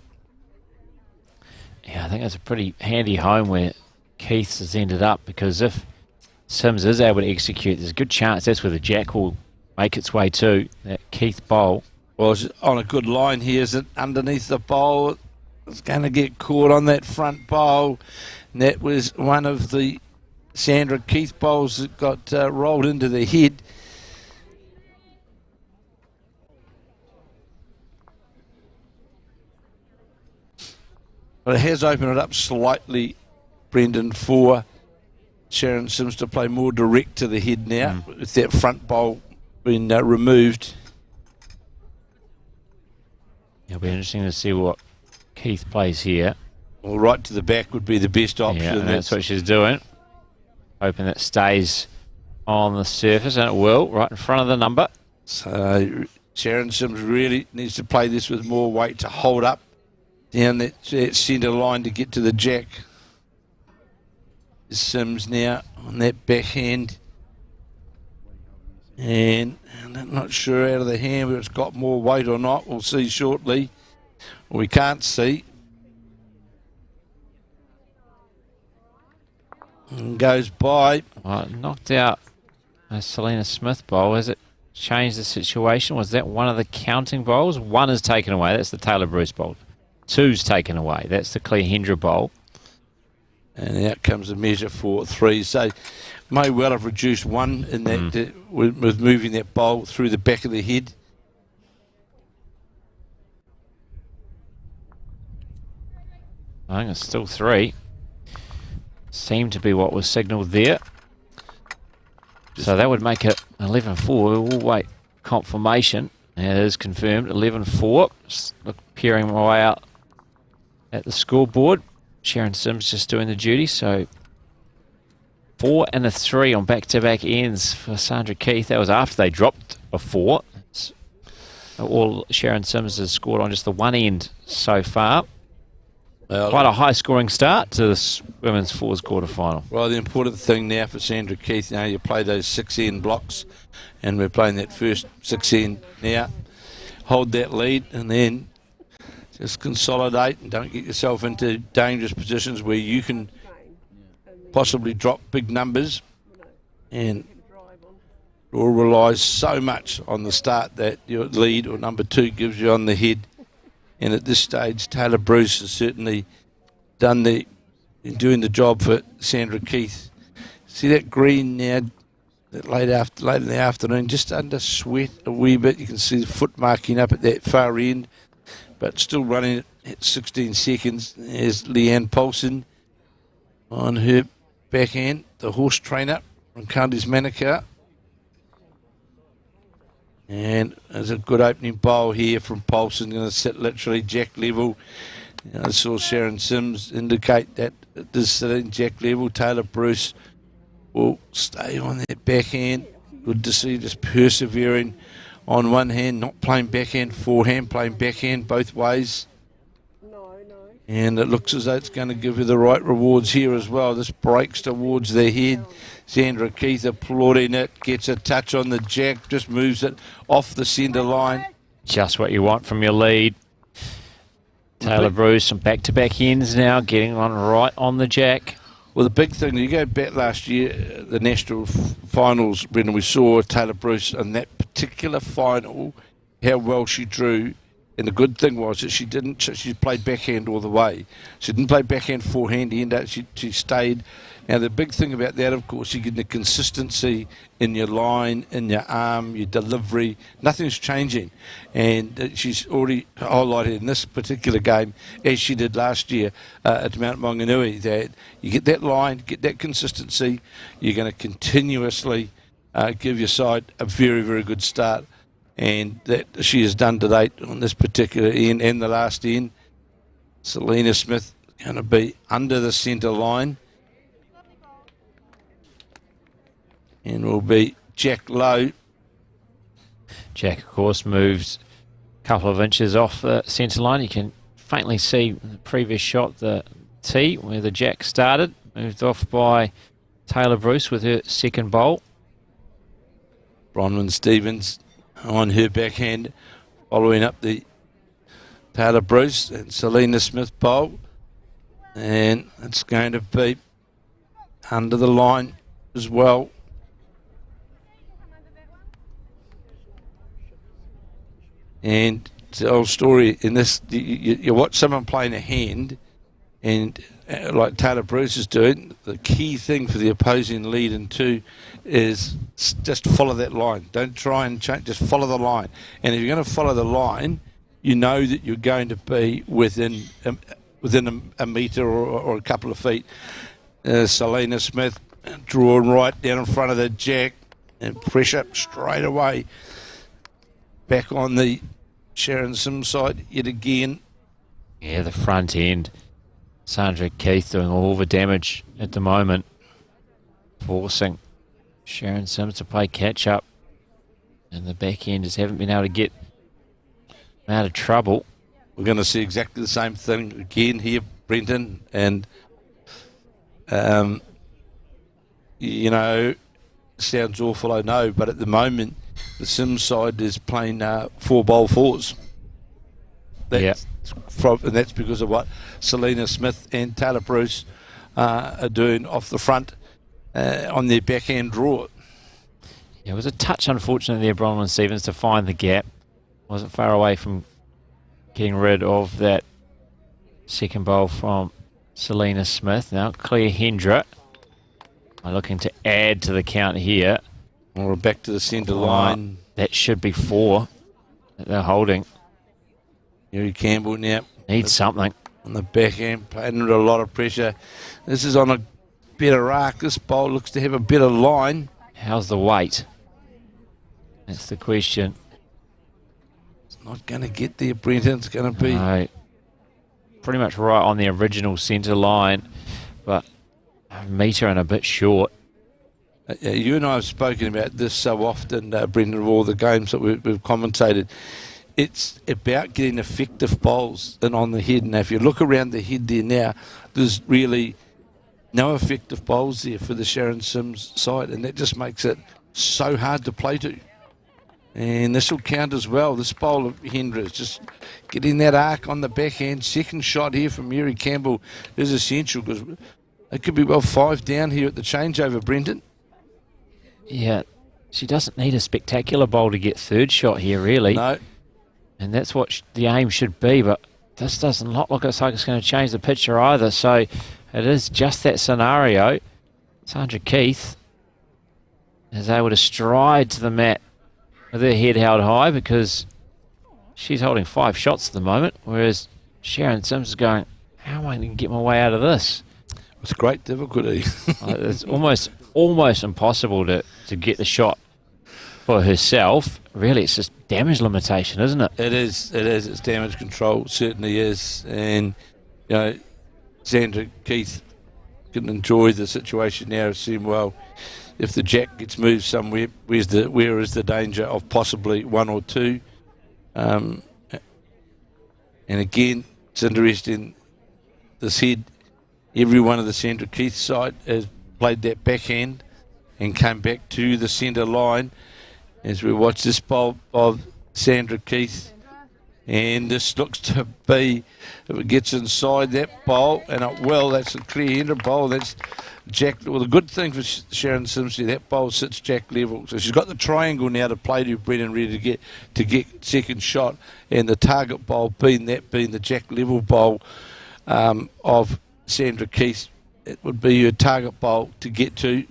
Yeah, I think that's a pretty handy home where Keith's has ended up, because if Sims is able to execute, there's a good chance that's where the jack will make its way to, that Keith bowl. Well, it's on a good line here, is it? Underneath the bowl, it's going to get caught on that front bowl. And that was one of the Sandra Keith bowls that got rolled into the head. But it has opened it up slightly, Brendan, for Sharon Sims to play more direct to the head now, with that front bowl being removed. It'll be interesting to see what Keith plays here. Well, right to the back would be the best option. Yeah, and that's what she's doing. Hoping that stays on the surface, and it will, right in front of the number. So Sharon Sims really needs to play this with more weight to hold up down that centre line to get to the jack. Sims now on that backhand. And I'm not sure out of the hand whether it's got more weight or not. We'll see shortly. We can't see. And goes by. Well, knocked out a Selena Smith bowl. Has it changed the situation? Was that one of the counting bowls? One is taken away. That's the Taylor Bruce bowl. Two's taken away. That's the Claire Hendra bowl. And out comes the measure for 3. So may well have reduced one in that with moving that bowl through the back of the head. I think it's still 3. Seemed to be what was signalled there. So that would make it 11-4. We'll wait confirmation. It is confirmed, 11-4. Peering my way out at the scoreboard. Sharon Sims just doing the duty, so 4 and a 3 on back-to-back ends for Sandra Keith. That was after they dropped a 4. All Sharon Sims has scored on just the one end so far. Quite a high-scoring start to this women's fours quarter-final. Well, the important thing now for Sandra Keith, you play those 6-end blocks, and we're playing that first 6-end now. Hold that lead, and then just consolidate and don't get yourself into dangerous positions where you can possibly drop big numbers. And it all relies so much on the start that your lead or number 2 gives you on the head. And at this stage, Taylor Bruce has certainly doing the job for Sandra Keith. See that green now, that late in the afternoon, just under sweat a wee bit. You can see the foot marking up at that far end, but still running at 16 seconds. There's Leanne Paulson on her backhand, the horse trainer from Candice Manukau. And there's a good opening bowl here from Paulson, going to sit literally jack level. I saw Sharon Sims indicate that it is sitting jack level. Taylor Bruce will stay on that backhand. Good to see, just persevering on one hand, not playing backhand, forehand, playing backhand both ways. And it looks as though it's going to give you the right rewards here as well. This breaks towards the head. Sandra Keith applauding it, gets a touch on the jack, just moves it off the centre line. Just what you want from your lead. Taylor Bruce, some back-to-back ends now, getting on right on the jack. Well, the big thing, you go back last year, the national finals, when we saw Taylor Bruce in that particular final, how well she drew. And the good thing was that she played backhand all the way. She didn't play backhand forehand. She stayed. Now, the big thing about that, of course, you get the consistency in your line, in your arm, your delivery. Nothing's changing. And she's already highlighted in this particular game, as she did last year at Mount Maunganui, that you get that line, get that consistency, you're going to continuously give your side a very, very good start. And that she has done to date on this particular end and the last end. Selena Smith going to be under the centre line. And will be Jack Lowe. Jack, of course, moved a couple of inches off the centre line. You can faintly see in the previous shot the tee where the Jack started. Moved off by Taylor Bruce with her second bowl. Bronwyn Stevens on her backhand, following up the Taylor Bruce and Selena Smith bowl. And it's going to be under the line as well. And it's the old story in this, you watch someone playing a hand, and like Taylor Bruce is doing, the key thing for the opposing lead in 2 is just follow that line. Don't try and change, just follow the line. And if you're going to follow the line, you know that you're going to be within a metre or a couple of feet. Selena Smith drawing right down in front of the jack and pressure straight away. Back on the Sharon Sims side yet again. Yeah, the front end. Sandra Keith doing all the damage at the moment, forcing Sharon Sims to play catch-up. And the back end just haven't been able to get out of trouble. We're going to see exactly the same thing again here, Brenton. And, sounds awful, I know, but at the moment, the Sims side is playing 4-bowl fours. And that's because of what Selena Smith and Taylor Bruce are doing off the front on their backhand draw. Yeah, it was a touch unfortunate there, Bronwyn Stevens, to find the gap. Wasn't far away from getting rid of that second bowl from Selena Smith. Now Claire Hendra are looking to add to the count here. We're back to the centre line. That should be 4 that they're holding. Mary Campbell now. Needs something. On the backhand, playing under a lot of pressure. This is on a better arc. This bowl looks to have a better line. How's the weight? That's the question. It's not going to get there, Brenton. It's going to be... No, pretty much right on the original centre line, but a metre and a bit short. You and I have spoken about this so often, Brendan, of all the games that we've commentated. It's about getting effective bowls in on the head. Now, if you look around the head there now, there's really no effective bowls there for the Sharon Sims side, and that just makes it so hard to play to. And this will count as well. This bowl of Hendra is just getting that arc on the backhand. Second shot here from Mary Campbell is essential because it could be well 5 down here at the changeover, Brendan. Yeah, she doesn't need a spectacular bowl to get third shot here, really. No. And that's what the aim should be, but this doesn't look like it's going to change the picture either. So it is just that scenario. Sandra Keith is able to stride to the mat with her head held high because she's holding 5 shots at the moment, whereas Sharon Sims is going, how am I going to get my way out of this? With great difficulty. It's almost impossible to get the shot for herself. Really, it's just damage limitation, isn't it? It is. It's damage control, certainly is. And, Sandra Keith can enjoy the situation now, assume, well, if the jack gets moved somewhere, where is the danger of possibly 1 or 2? And again, it's interesting, this head, every one of the Sandra Keith side has played that backhand and came back to the centre line as we watch this bowl of Sandra Keith. And this looks to be, if it gets inside that bowl, and it will, that's a clear-handed bowl. That's jack. Well, the good thing for Sharon Sims, that bowl sits jack level. So she's got the triangle now to play to Brendan, ready to get second shot. And the target bowl being the jack level bowl of Sandra Keith. It would be her target bowl to get to.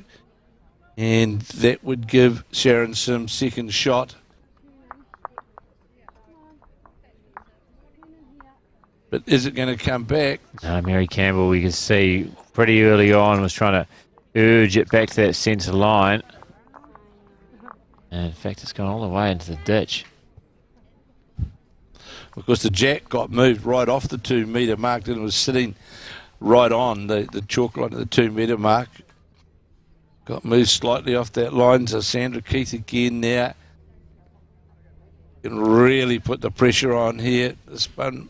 And that would give Sharon Sims second shot. But is it going to come back? No, Mary Campbell, we can see pretty early on, was trying to urge it back to that centre line. And in fact, it's gone all the way into the ditch. Of course, the jack got moved right off the 2 metre mark and it was sitting right on the chalk line at the 2 metre mark. Got moved slightly off that line. So Sandra Keith again now can really put the pressure on here. This one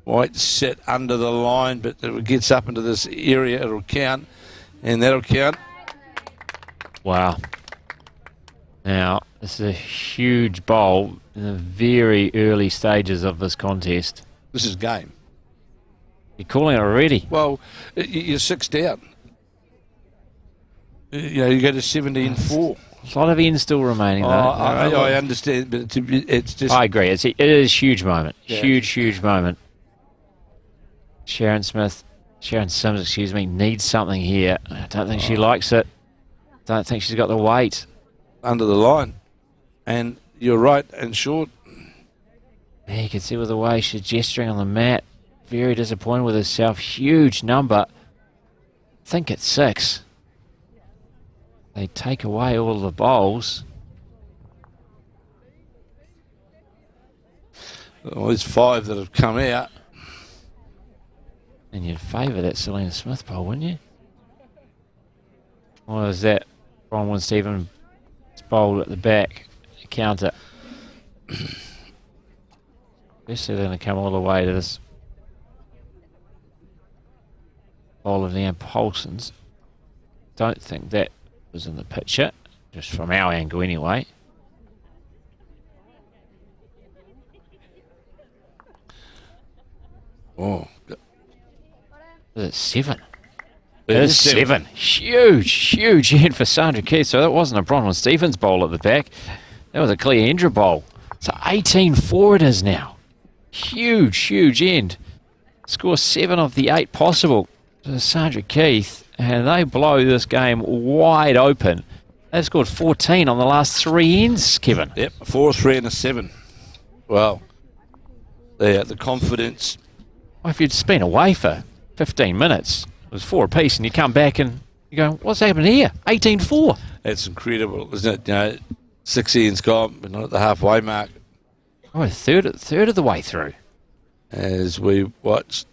might sit under the line, but if it gets up into this area, it'll count, and that'll count. Wow. Now, this is a huge bowl in the very early stages of this contest. This is game. You're calling it already? Well, you're 6 down. You go to 17-4. A lot of ends still remaining, though. I understand, but it's just... I agree. It is a huge moment. Yeah. Huge moment. Sharon Sims, needs something here. I don't think she likes it. Don't think she's got the weight. Under the line. And you're right and short. Yeah, you can see with the way she's gesturing on the mat. Very disappointed with herself. Huge number. I think it's 6. They take away all the bowls. Well, there's 5 that have come out. And you'd favour that Selena Smith bowl, wouldn't you? Or is that Bronwyn Stevens bowl at the back? Counter. Especially they're going to come all the way to this bowl of Leanne Paulson's. Don't think that was in the picture, just from our angle anyway. Oh, It's 7. It is 7. Huge end for Sandra Keith. So that wasn't a Bronwyn Stevens bowl at the back. That was a Cleandra bowl. So 18-4 it is now. Huge end. Score 7 of the 8 possible to Sandra Keith. And they blow this game wide open. They've scored 14 on the last 3 ends, Kevin. Yep, 4, 3 and a 7. Well, the confidence. Well, if you'd just been away for 15 minutes, it was 4 apiece, and you come back and you go, what's happened here? 18-4. That's incredible, isn't it? 6 ends gone, but not at the halfway mark. Oh, a third of the way through. As we watch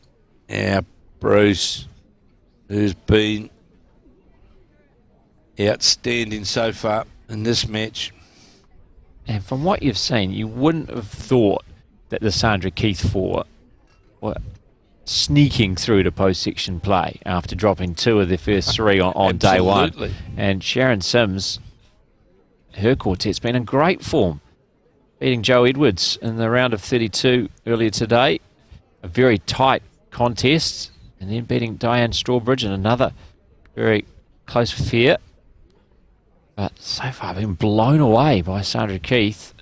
our Bruce, who's been outstanding so far in this match. And from what you've seen, you wouldn't have thought that the Sandra Keith four were sneaking through to post-section play after dropping 2 of their first 3 on day one. And Sharon Sims, her quartet's been in great form, beating Joe Edwards in the round of 32 earlier today. A very tight contest, and then beating Diane Strawbridge in another very close affair. But so far been blown away by Sandra Keith,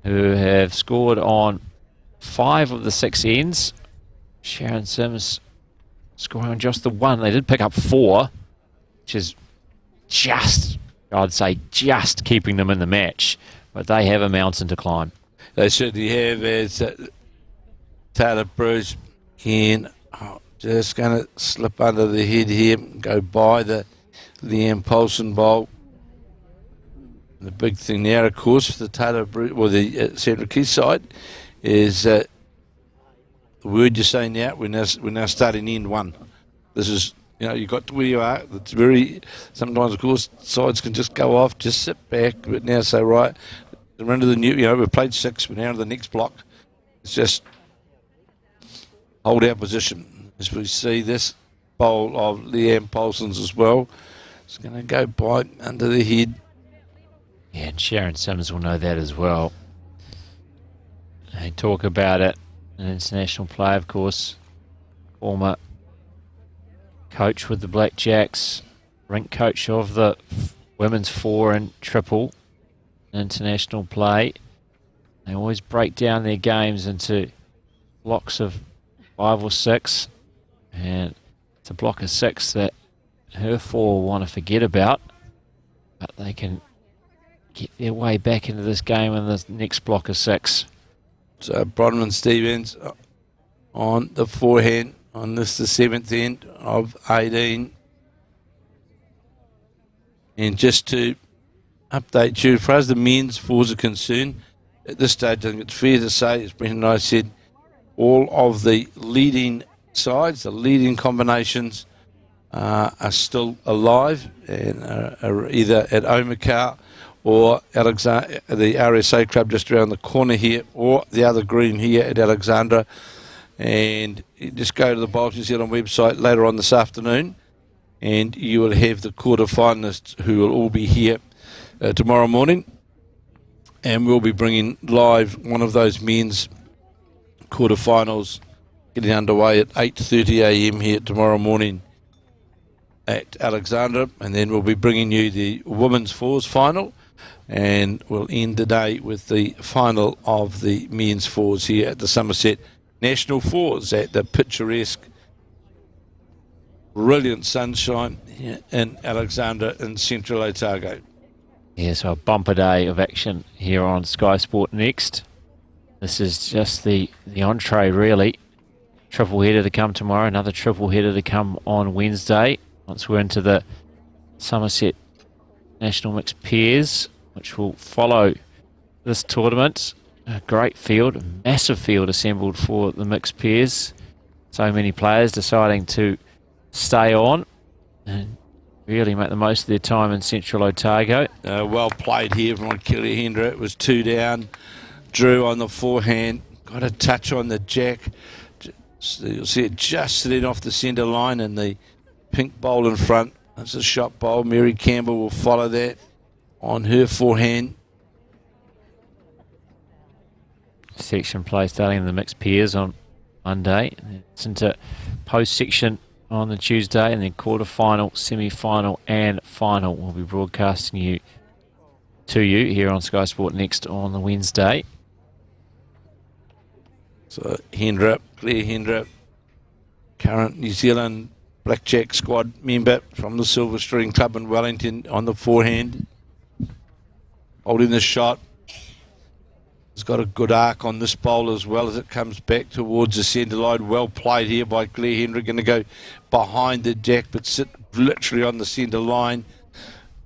who have scored on 5 of the 6 ends. Sharon Sims scoring on just the 1. They did pick up 4, which is just, I'd say, just keeping them in the match. But they have a mountain to climb. They certainly have, as Taylor Bruce in. Just going to slip under the head here, go by the Leanne Paulson bowl. The big thing now, of course, for the Taylor Bruce, or the Sandra Keith side, is the word you're saying now. We're now starting end 1. This is, you got to where you are. It's very, sometimes, of course, sides can just go off, just sit back, but now say, right, we're into the new, we've played 6, we're now into the next block. It's just hold our position. As we see this bowl of Leanne Paulson's as well, it's going to go by under the head. Yeah, and Sharon Sims will know that as well. They talk about it. An international player, of course, former coach with the Blackjacks, rink coach of the women's 4 and triple international play. They always break down their games into blocks of 5 or 6, and it's a block of 6 that her 4 will want to forget about, but they can get their way back into this game in the next block of 6. So Bronwyn Stevens on the forehand on this, the 7th end of 18. And just to update you, as far as the men's 4s are concerned, at this stage I think it's fair to say, as Brendan and I said, all of the leading sides, the leading combinations are still alive and are either at Omakau or Alexandra, the RSA club just around the corner here, or the other green here at Alexandra. And you just go to the Bowls New Zealand website later on this afternoon, and you will have the quarter-finalists who will all be here tomorrow morning. And we'll be bringing live one of those men's quarter-finals getting underway at 8:30 a.m. here tomorrow morning at Alexandra. And then we'll be bringing you the women's 4s final. And we'll end the day with the final of the men's 4s here at the Summerset National Fours at the picturesque, brilliant sunshine in Alexandra in central Otago. Yeah, so a bumper day of action here on Sky Sport Next. This is just the entree, really. Triple header to come tomorrow, another triple header to come on Wednesday. Once we're into the Summerset National Mixed Pairs, which will follow this tournament. A great field, a massive field assembled for the mixed pairs. So many players deciding to stay on and really make the most of their time in central Otago. Well played here from Kelly Hendra. It was 2 down. Drew on the forehand. Got a touch on the jack. So you'll see it just sitting off the centre line, and the pink bowl in front. That's a shot bowl. Mary Campbell will follow that on her forehand. Section play starting in the mixed pairs on Monday. It's into post-section on the Tuesday, and then quarter-final, semi-final and final. We'll be broadcasting to you here on Sky Sport Next on the Wednesday. So Hendra, Claire Hendra, current New Zealand Blackjack squad member from the Silver String Club in Wellington on the forehand. Holding the shot. He's got a good arc on this bowl as well as it comes back towards the centre line. Well played here by Claire Hendra. Going to go behind the jack but sit literally on the centre line.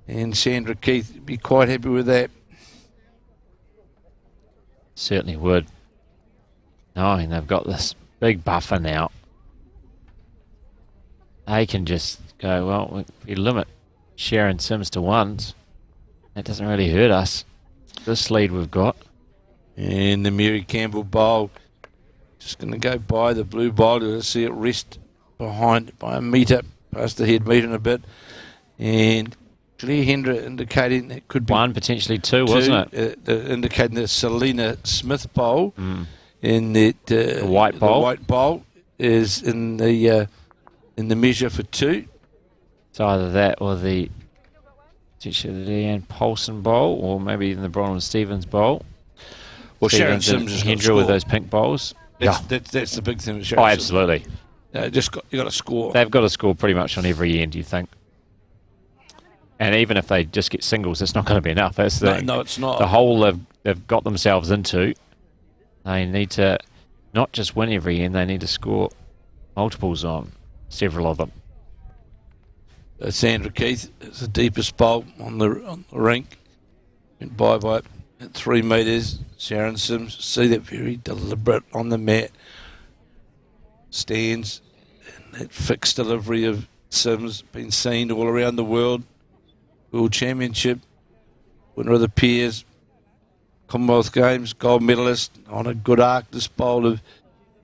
And Sandra Keith would be quite happy with that. Certainly would. Knowing they've got this big buffer now. They can just go, well, we limit Sharon Sims to ones. That doesn't really hurt us. This lead we've got. And the Mary Campbell bowl. Just going to go by the blue bowl. Let's see it rest behind by a metre, past the head metre and a bit. And Claire Hendra indicating it could be one, potentially two, wasn't it? Indicating the Selena Smith bowl. In that the white bowl. The white bowl is in the measure for two. It's either that or the Leanne Paulson bowl, or maybe even the Bronwyn Stevens bowl. Well, Sharon Sims is Hendra with those pink bowls. That's the big thing with Sharon. Oh, absolutely. You got to score. They've got to score pretty much on every end, you think. And even if they just get singles, it's not going to be enough. That's no, it's not. The hole they've got themselves into. They need to not just win every end, they need to score multiples on several of them. Sandra Keith is the deepest bowl on the rink. Went by at 3 metres. Sharon Sims, see that very deliberate on the mat. Stands and that fixed delivery of Sims, been seen all around the world. World Championship, winner of the Peers, Commonwealth Games, gold medalist on a good arc. This bowl of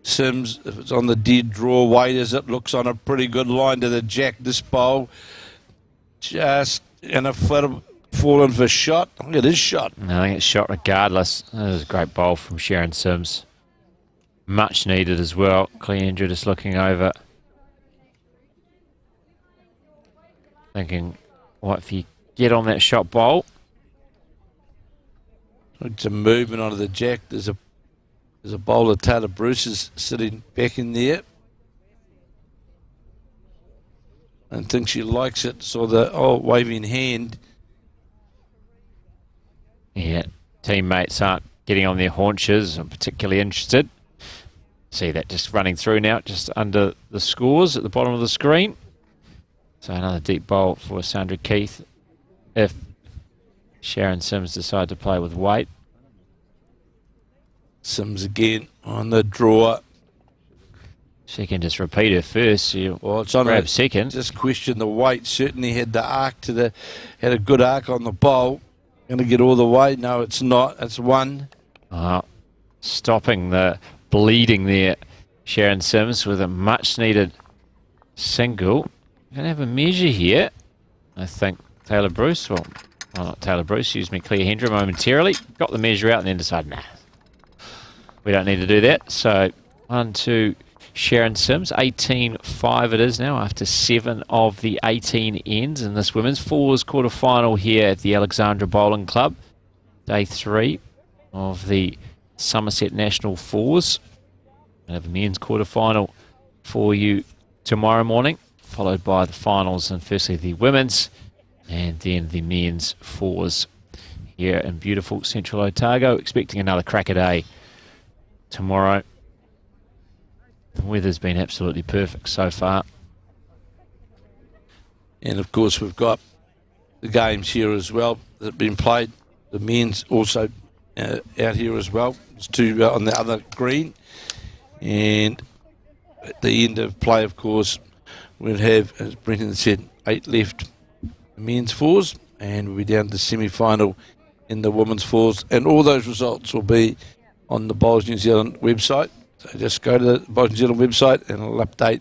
Sims, if it's on the dead draw weight as it looks, on a pretty good line to the jack. This bowl just in a fallen for shot. I think it is shot. I think it's shot regardless. That was a great bowl from Sharon Sims. Much needed as well. Cleandra just looking over, thinking, what if you get on that shot bowl? It's a movement onto the jack. There's a bowler, Taylor Bruce, is sitting back in there. And thinks she likes it. Saw the waving hand. Yeah, teammates aren't getting on their haunches. I'm particularly interested. See that just running through now, just under the scores at the bottom of the screen. So another deep bowl for Sandra Keith if Sharon Sims decide to play with weight. Sims again on the draw. She can just repeat her first. It's on grab second. Just question the weight. Certainly had the arc had a good arc on the bowl. Going to get all the way. No, it's not. It's one. Stopping the bleeding there. Sharon Sims with a much needed single. Going to have a measure here. I think Taylor Bruce, not Taylor Bruce, excuse me, Claire Hendra momentarily. Got the measure out and then decided, nah, we don't need to do that. So 1-2 Sharon Sims, 18-5 it is now after 7 of the 18 ends in this women's fours quarterfinal here at the Alexandra Bowling Club. Day 3 of the Summerset National Fours. We'll have a men's quarterfinal for you tomorrow morning, followed by the finals, and firstly the women's and then the men's fours here in beautiful Central Otago. Expecting another cracker day tomorrow. The weather's been absolutely perfect so far. And of course we've got the games here as well that have been played. The men's also out here as well. It's 2 on the other green. And at the end of play, of course, we'll have, as Brenton said, 8 left men's fours, and we'll be down to the semi-final in the women's fours. And all those results will be on the Bowls New Zealand website. So just go to the Bowls New Zealand website and it'll update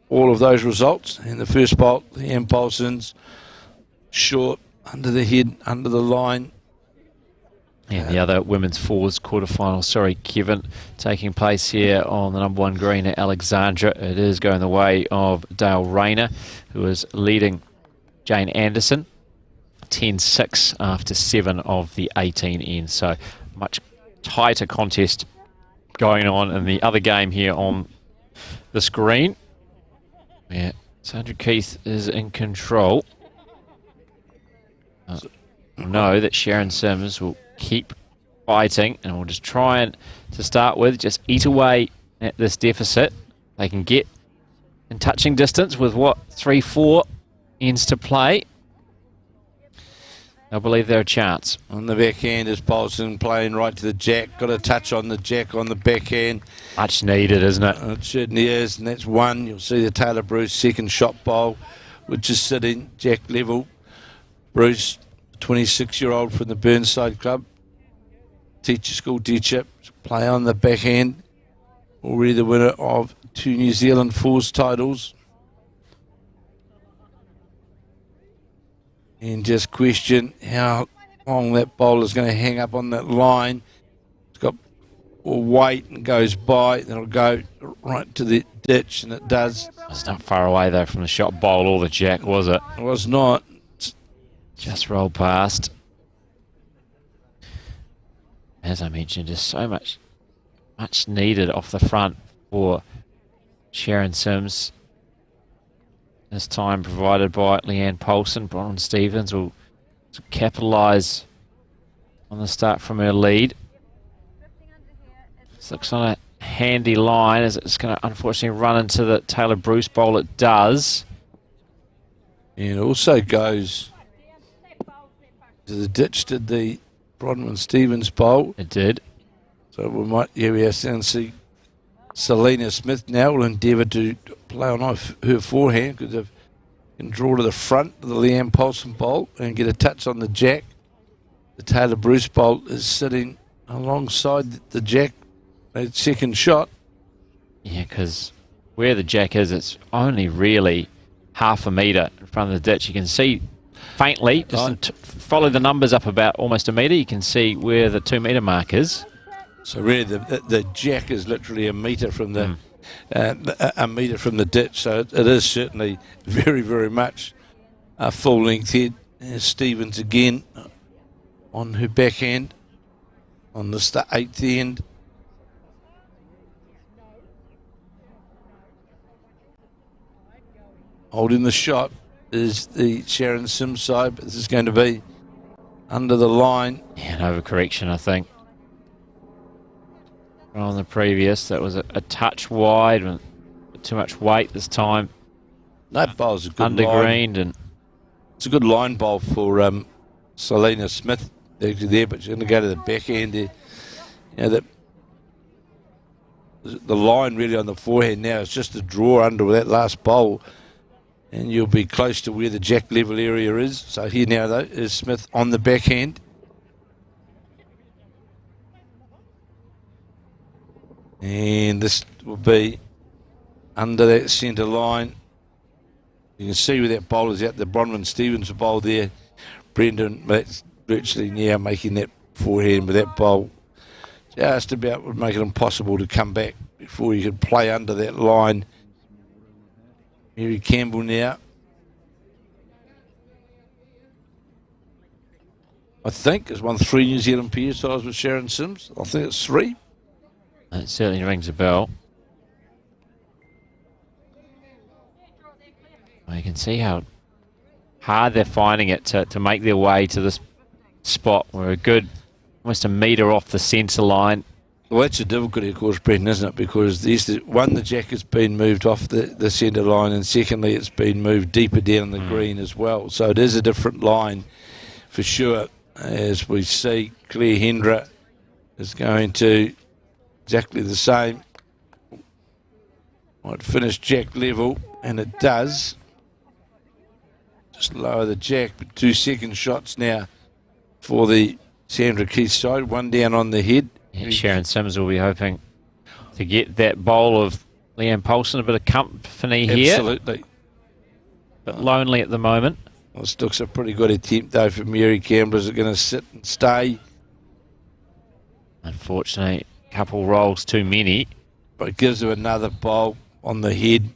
all of those results. And the first bowl, the Leanne Paulson's, short, under the head, under the line. And the other women's fours quarterfinal, Kevin, taking place here on the number 1 green at Alexandra. It is going the way of Dale Rayner, who is leading Jane Anderson 10-6 after 7 of the 18 ends. So much tighter contest going on in the other game here on the screen. Yeah, Sandra Keith is in control. Know that Sharon Sims will keep fighting, and we'll just try and, to start with, just eat away at this deficit. They can get in touching distance with 3-4 ends to play. I believe they're a chance. On the backhand is Paulson playing right to the jack. Got a touch on the jack on the backhand. Much needed, isn't it? It certainly is, and that's one. You'll see the Taylor Bruce second shot bowl which is sitting jack level. Bruce, 26-year-old from the Burnside Club, school teacher, play on the backhand, already the winner of 2 New Zealand Fours titles. And just question how long that bowl is going to hang up on that line. It's got weight and goes by, then it'll go right to the ditch, and it does. It's not far away though from the shot bowl or the jack, was it? It was not. Just rolled past. As I mentioned, just so much needed off the front for Sharon Sims. This time provided by Leanne Poulsen. Bronwyn Stevens will capitalise on the start from her lead. This looks on a handy line as it's going to unfortunately run into the Taylor Bruce bowl. It does. And it also goes to the ditch, did the Bronwyn Stevens bowl. It did. So we might, we are starting to see Selena Smith now will endeavour to play on off her forehand because they can draw to the front of the Leanne Poulsen bowl and get a touch on the jack. The Taylor Bruce bowl is sitting alongside the jack, that second shot. Yeah, because where the jack is, it's only really half a metre in front of the ditch. You can see faintly, just follow the numbers up about almost a metre, you can see where the 2 metre mark is. So really the jack is literally a metre from the a metre from the ditch, so it is certainly very, very much a full length head. Stevens again on her backhand on the 8th end. Holding the shot is the Sharon Sims side, but this is going to be under the line. Yeah, an overcorrection, I think. On the previous, that was a touch wide, and too much weight this time. That bowl's a good undergreened, line. And it's a good line bowl for Selena Smith there, but she's going to go to the backhand there. You know, the line really on the forehand now is just a draw under that last bowl, and you'll be close to where the jack level area is. So here now, though, is Smith on the backhand. And this will be under that centre line. You can see where that bowl is out. The Bronwyn Stevens bowl there. Brendan, that's virtually now making that forehand with that bowl. Just about would make it impossible to come back before you could play under that line. Mary Campbell now. I think has won 3 New Zealand PS titles with Sharon Sims. I think it's 3. It certainly rings a bell. Well, you can see how hard they're finding it to make their way to this spot. We're a good, almost a metre off the centre line. Well, that's the difficulty, of course, Brendan, isn't it? Because the jack has been moved off the centre line, and secondly, it's been moved deeper down the green as well. So it is a different line for sure. As we see, Claire Hendra is going to exactly the same. Might finish jack level, and it does. Just lower the jack, but 2 second shots now for the Sandra Keith side. One down on the head. Yeah, Sharon Sims will be hoping to get that bowl of Leanne Poulsen a bit of company here. Absolutely. But lonely at the moment. Well, this looks a pretty good attempt, though, for Mary Campbell. Is it going to sit and stay? Unfortunately, a couple rolls too many. But it gives her another bowl on the head.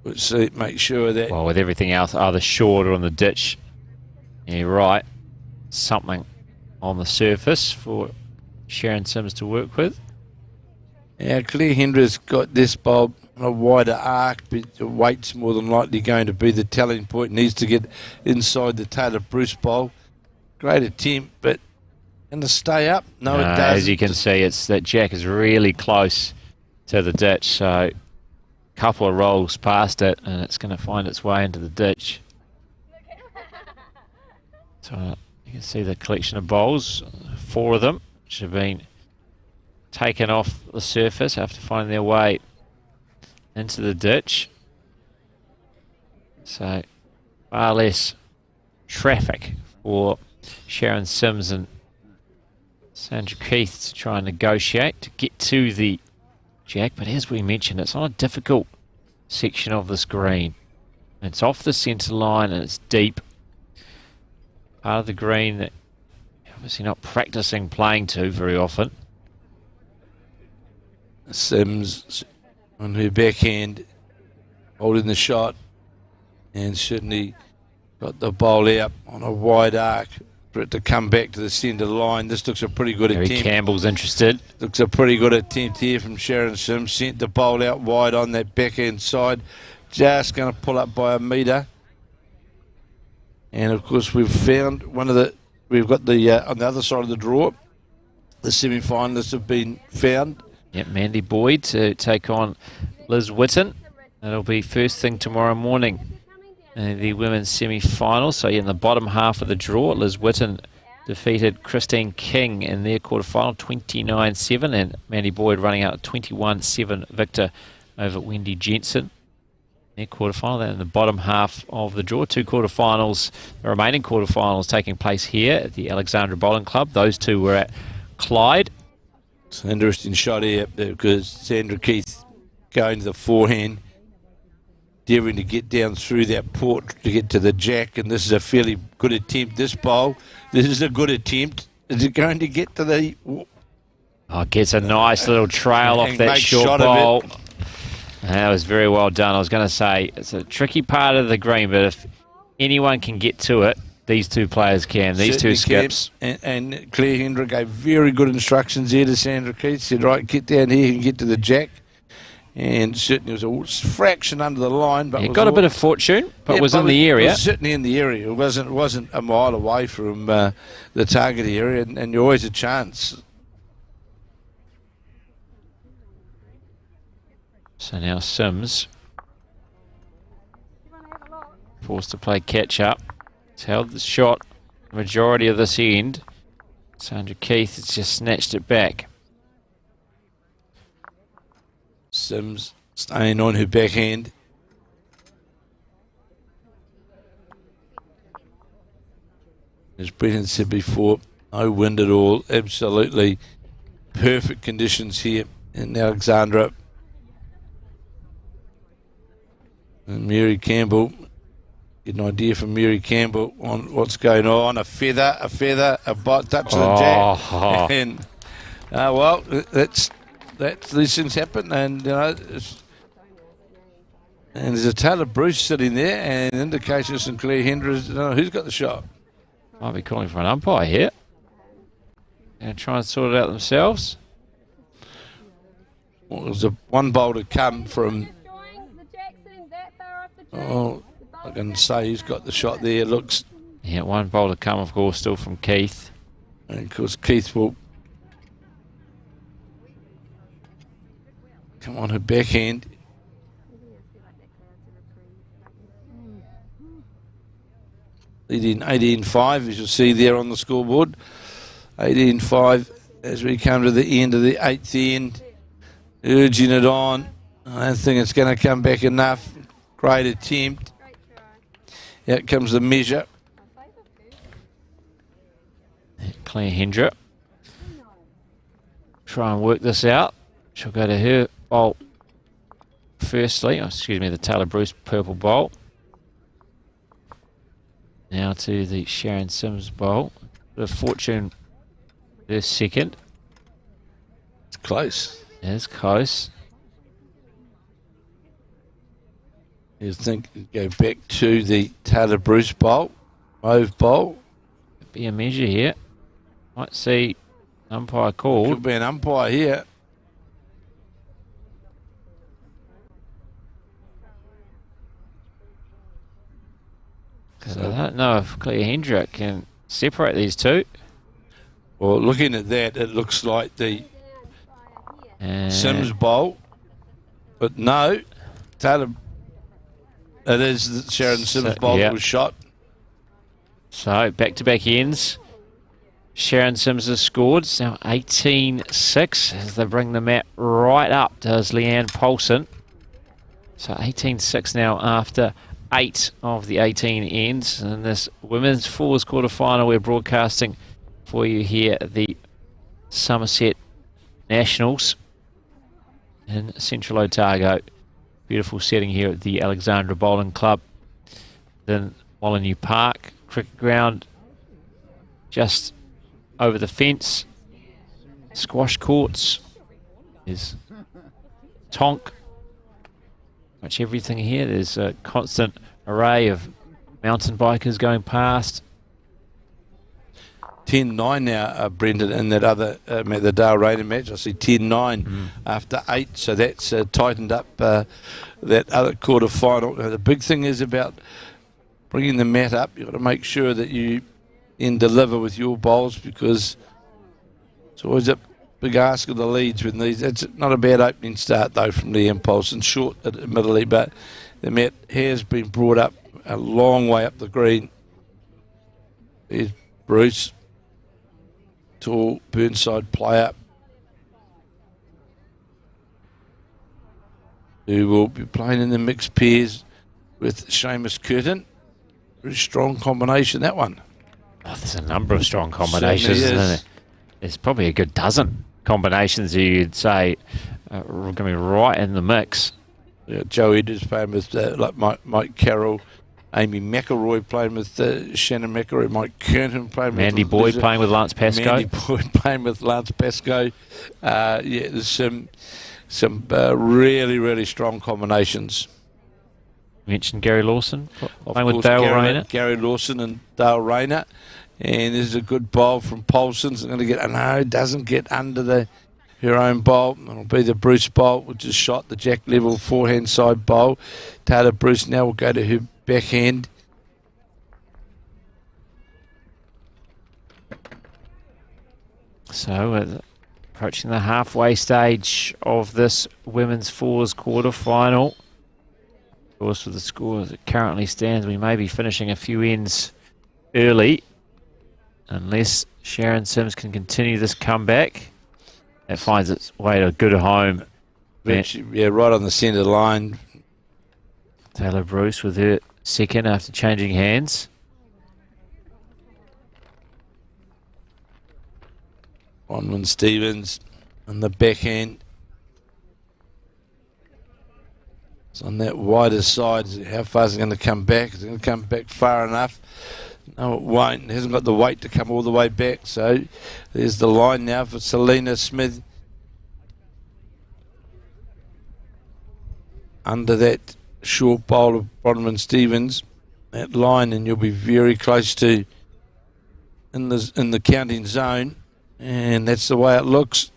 Let's make sure that... Well, with everything else either short or on the ditch. Yeah, you're right. Something on the surface for Sharon Sims to work with. Yeah, Claire Hendra's got this bowl on a wider arc, but the weight's more than likely going to be the telling point. Needs to get inside the Taylor Bruce bowl. Great attempt, but going to stay up? No, it doesn't. As you can see, it's that jack is really close to the ditch, so a couple of rolls past it, and it's going to find its way into the ditch. So you can see the collection of bowls, 4 of them, which have been taken off the surface after finding their way into the ditch. So far less traffic for Sharon Sims and Sandra Keith to try and negotiate to get to the jack. But as we mentioned, it's on a difficult section of this green. It's off the centre line and it's deep. Part of the green that you're obviously not practicing playing to very often. Sims on her backhand, holding the shot, and certainly got the bowl out on a wide arc for it to come back to the centre line. This looks a pretty good Harry attempt. Campbell's interested. Looks a pretty good attempt here from Sharon Sims. Sent the bowl out wide on that backhand side. Just going to pull up by a metre. And of course we've found we've got the on the other side of the draw, the semi-finalists have been found. Yep, Mandy Boyd to take on Liz Whitten. That'll be first thing tomorrow morning. The women's semi-final. So in the bottom half of the draw, Liz Whitten defeated Christine King in their quarterfinal, 29-7, and Mandy Boyd running out a 21-7 victor over Wendy Jensen. Their quarterfinal. Then in the bottom half of the draw, two quarterfinals, the remaining quarterfinals taking place here at the Alexandra Bowling Club. Those two were at Clyde. It's an interesting shot here because Sandra Keith going to the forehand, daring to get down through that port to get to the jack, and this is a fairly good attempt. This bowl, this is a good attempt. Is it going to get to the... Oh, gets a nice little trail off that short bowl. That was very well done. I was going to say, it's a tricky part of the green, but if anyone can get to it, these two players can. These two skips. And Claire Hendra gave very good instructions there to Sandra Keith. Said, right, get down here and get to the jack. And certainly it was a fraction under the line. But it got a bit of fortune, but was in the area. It was certainly in the area. It wasn't a mile away from the target area, and you're always a chance. So now Sims forced to play catch up. He's held the shot the majority of this end. Sandra Keith has just snatched it back. Sims staying on her backhand. As Brendan said before, no wind at all. Absolutely perfect conditions here in Alexandra. And Mary Campbell, get an idea from Mary Campbell on what's going on. A feather, a bot touch the jack. And, well, these things happen, and you know, and there's a Taylor Bruce sitting there, and indications from Claire Hendra. I don't know who's got the shot. Might be calling for an umpire here. Going to try and sort it out themselves. Well, there's one bowl to come from. Oh, I can say who's got the shot there. Looks. Yeah, one bowl to come, of course, still from Keith. And of course, Keith will come on her backhand. Leading 18-5, as you'll see there on the scoreboard. 18-5 as we come to the end of the eighth end. Urging it on. I don't think it's going to come back enough. Great attempt. Out comes the measure. Claire Hendra. Try and work this out. She'll go to her bowl firstly. Oh, excuse me, the Taylor Bruce purple bowl. Now to the Sharon Sims bowl. The fortune her second. It's close. It's close. You think go back to the Taylor Bruce bowl, mauve bowl. Could be a measure here. Might see umpire called. Could be an umpire here. Because I don't know if Claire Hendra can separate these two. Well, looking at that, it looks like the Sims bowl, but no, Taylor. It is the Sharon Sims bowl that was shot. So back-to-back ends. Sharon Sims has scored. It's now 18-6 as they bring the map right up, does Leanne Paulson. So 18-6 now after 8 of the 18 ends in this women's fours quarterfinal. We're broadcasting for you here at the Summerset Nationals in Central Otago. Beautiful setting here at the Alexandra Bowling Club. Then Molyneux Park cricket ground just over the fence. Squash courts. There's Tonk. Much everything here. There's a constant array of mountain bikers going past. 10-9 now, Brendan, in that other the Dale Rayner match. I see 10-9 after 8, so that's tightened up that other quarter final. Now, the big thing is about bringing the mat up. You've got to make sure that you then deliver with your bowls, because it's always a big ask of the leads with these. It's not a bad opening start though from the Impulse, and short admittedly, but the mat has been brought up a long way up the green. There's Bruce, tall Burnside player, who will be playing in the mixed pairs with Seamus Curtin. Very strong combination, that one. Oh, there's a number of strong combinations, isn't there? There's probably a good dozen combinations you'd say are going to be right in the mix. Yeah, Joe Edwards playing with like Mike Carroll, Amy McElroy playing with Shannon McElroy, Mike Curtin playing Mandy with Boyd playing with Lance Pascoe. Mandy Boyd playing with Lance Pascoe. Yeah, there's some really, really strong combinations. You mentioned Gary Lawson playing with Dale Rayner. Gary Lawson and Dale Rayner. And there's a good bowl from Paulson's. Going to get, no, doesn't get under her own bowl. It'll be the Bruce bowl, which is shot the jack level forehand side bowl. Taylor Bruce now will go to her backhand. So approaching the halfway stage of this women's fours quarter-final. Of course, with the score as it currently stands, we may be finishing a few ends early, unless Sharon Sims can continue this comeback. It finds its way to a good home. Yeah, right on the centre line. Taylor Bruce with her second after changing hands. Bronwyn Stevens on the backhand. It's on that wider side. How far is it going to come back? Is it going to come back far enough? No, it won't. It hasn't got the weight to come all the way back. So there's the line now for Selena Smith. Under that short bowl of Bronwyn Stevens, that line, and you'll be very close to in the counting zone. And that's the way it looks.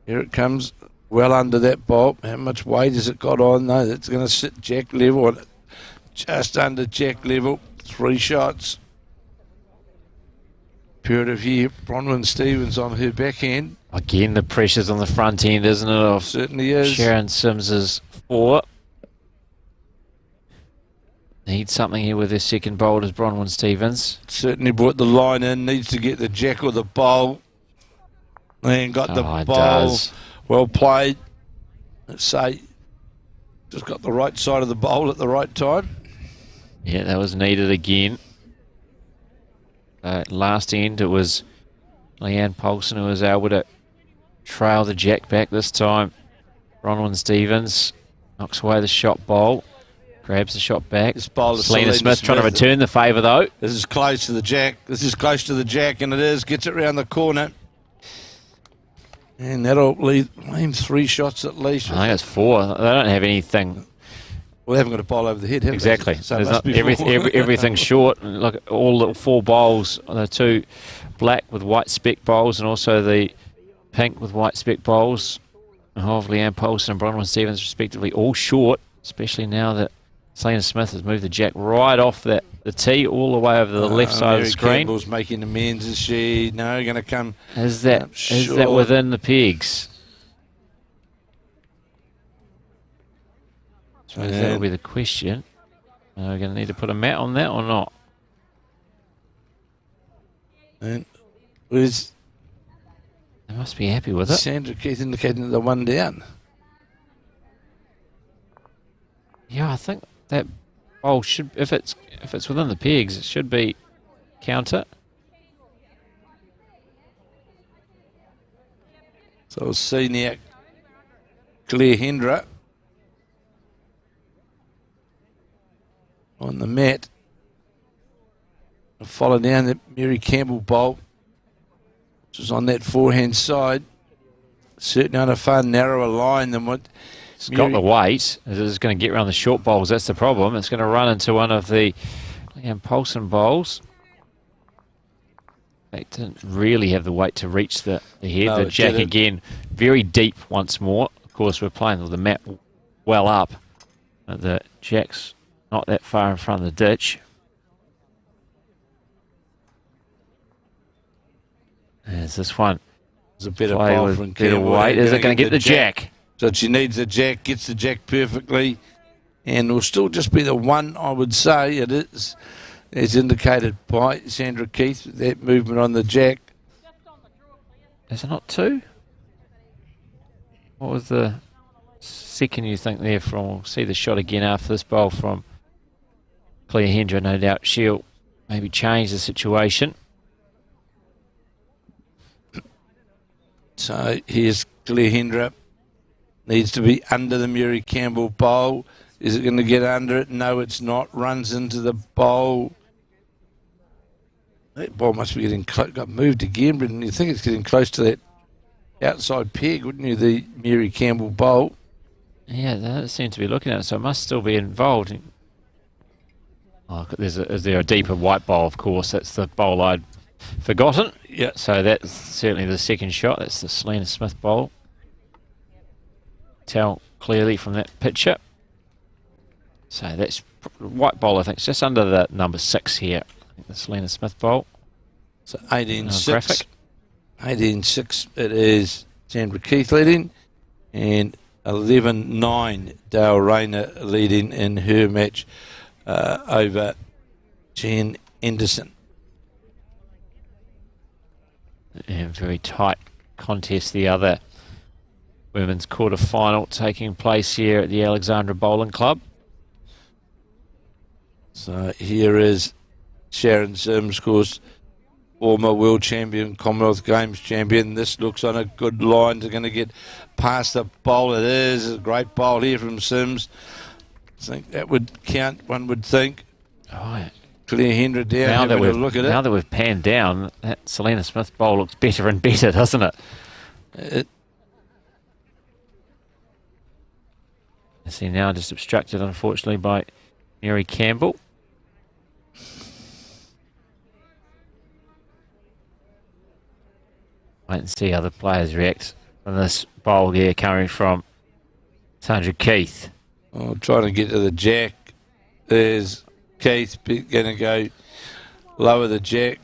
Here it comes, well under that bowl. How much weight has it got on? No, it's going to sit jack level, just under jack level. 3 shots. Period of here. Bronwyn Stevens on her backhand. Again, the pressure's on the front end, isn't it? Of certainly is. Sharon Sims's 4. Needs something here with her second bowl as Bronwyn Stevens. Certainly brought the line in. Needs to get the jack or the bowl. And got the bowl. Does. Well played. Let's say just got the right side of the bowl at the right time. Yeah, that was needed again. Last end, it was Leanne Paulson who was able to trail the jack back this time. Bronwyn Stevens knocks away the shot bowl, grabs the shot back. This bowl is Selena Smith trying to return the favour though. This is close to the jack. This is close to the jack, and it is. Gets it round the corner. And that'll leave 3 shots at least. I think it's 4. They don't have anything. Well, they haven't got a bowl over the head, have exactly. they? So everything's short. Look, all the 4 bowls, the 2 black with white speck bowls, and also the pink with white speck bowls of Leanne Paulson and Bronwyn Stevens, respectively, all short, especially now that Selena Smith has moved the jack right off the tee all the way over the left side of the screen. Campbell's making amends, is she? No, going to come. Is that within the pegs? So that will be the question. Are we going to need to put a mat on that or not? And was they must be happy with it. Sandra Keith indicating the 1 down. Yeah, I think that bowl should, if it's within the pegs, it should be counter. So we'll see now Claire Hendra on the mat. Follow down the Mary Campbell bowl, which is on that forehand side. Certainly on a far narrower line than what it's got the weight. It's going to get around the short bowls. That's the problem. It's going to run into one of the Paulson bowls. They didn't really have the weight to reach the head. No, the jack again, very deep once more. Of course, we're playing with the mat well up. The jack's not that far in front of the ditch. There's this one. There's a better bowl from better weight. Is it going to get the jack? So she needs the jack, gets the jack perfectly, and it will still just be the one, I would say. It is, as indicated by Sandra Keith, that movement on the jack. Is it not two? What was the second you think there from? We'll see the shot again after this bowl from Claire Hendra. No doubt she'll maybe change the situation. So here's Claire Hendra. Needs to be under the Mary Campbell bowl. Is it going to get under it? No, it's not. Runs into the bowl. That ball must be getting close. Got moved again, but you think it's getting close to that outside peg, wouldn't you, the Mary Campbell bowl? Yeah, they don't seem to be looking at it, so it must still be involved. Oh, is there a deeper white bowl, of course. That's the bowl I'd forgotten. Yeah. So that's certainly the second shot. That's the Selena Smith bowl. Tell clearly from that picture. So that's white bowl, I think. It's just under the number 6 here. I think the Selena Smith bowl. So 18-6. 18-6 it is Sandra Keith leading. And 11-9 Dale Rayner leading in her match over Jan Anderson. And very tight contest, the other women's quarter final taking place here at the Alexandra Bowling Club. So here is Sharon Sims, of course, former world champion, Commonwealth Games champion. This looks on a good line. They're going to get past the bowl. It is a great bowl here from Sims. I think that would count, one would think. Oh, yeah. Claire Hendra down, having a look at it. Now that we've panned down, that Selena Smith bowl looks better and better, doesn't it? I see now just obstructed, unfortunately, by Mary Campbell. Wait and see how the players react from this bowl here coming from Sandra Keith. Oh, trying to get to the jack. There's Keith going to go lower the jack.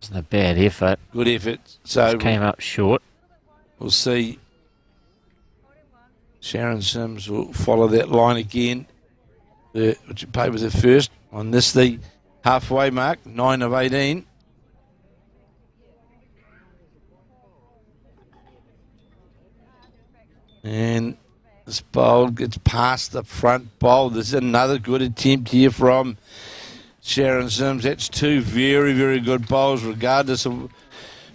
Wasn't a bad effort. Good effort. So just came up short. We'll see. Sharon Sims will follow that line again. Which you pay with the first on this, the halfway mark, 9 of 18. And this bowl gets past the front bowl. This is another good attempt here from Sharon Sims. That's two very, very good bowls, regardless of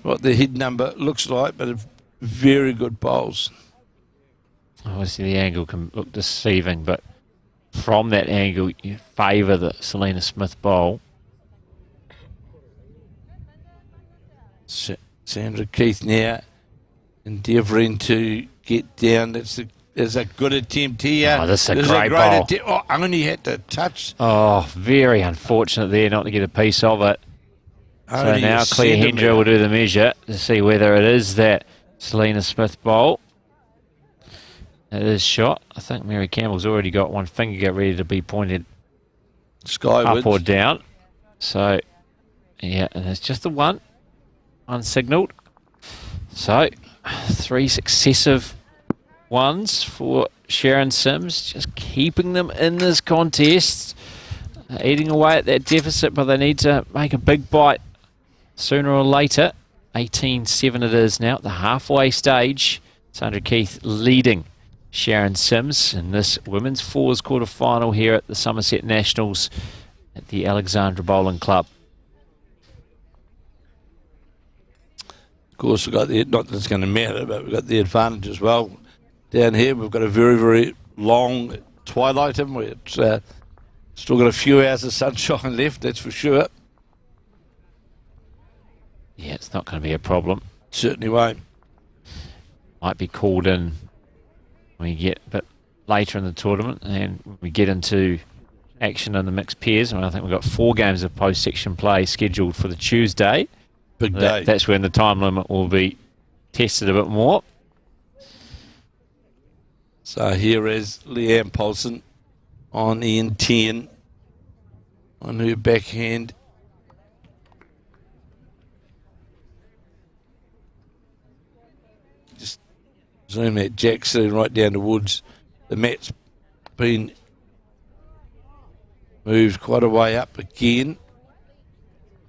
what the head number looks like, but very good bowls. Obviously, the angle can look deceiving, but from that angle, you favour the Selena Smith bowl. Sandra Keith now endeavouring to get down. There's a good attempt here. Oh, this is a great bowl. Oh, only had to touch. Oh, very unfortunate there not to get a piece of it. So now Claire Hendra will do the measure to see whether it is that Selena Smith bowl. It is shot. I think Mary Campbell's already got one finger ready to be pointed skywards, up or down. So, yeah, and it's just the one unsignalled. So, 3 successive ones for Sharon Sims, just keeping them in this contest, eating away at that deficit, but they need to make a big bite sooner or later. 18-7 it is now at the halfway stage. Sandra Keith leading Sharon Sims in this women's fours quarter final here at the Summerset Nationals at the Alexandra Bowling Club. Of course, we've got the, not that it's going to matter, but we've got the advantage as well. Down here, we've got a very, very long twilight, haven't we? It's still got a few hours of sunshine left, that's for sure. Yeah, it's not going to be a problem. Certainly won't. Might be called in when we get a bit later in the tournament and we get into action in the mixed pairs. I think we've got 4 games of post-section play scheduled for the Tuesday. Big day. That's when the time limit will be tested a bit more. So here is Leanne Paulson on N10 on her backhand. Just zoom that jack sitting right down the woods. The mat's been moved quite a way up again.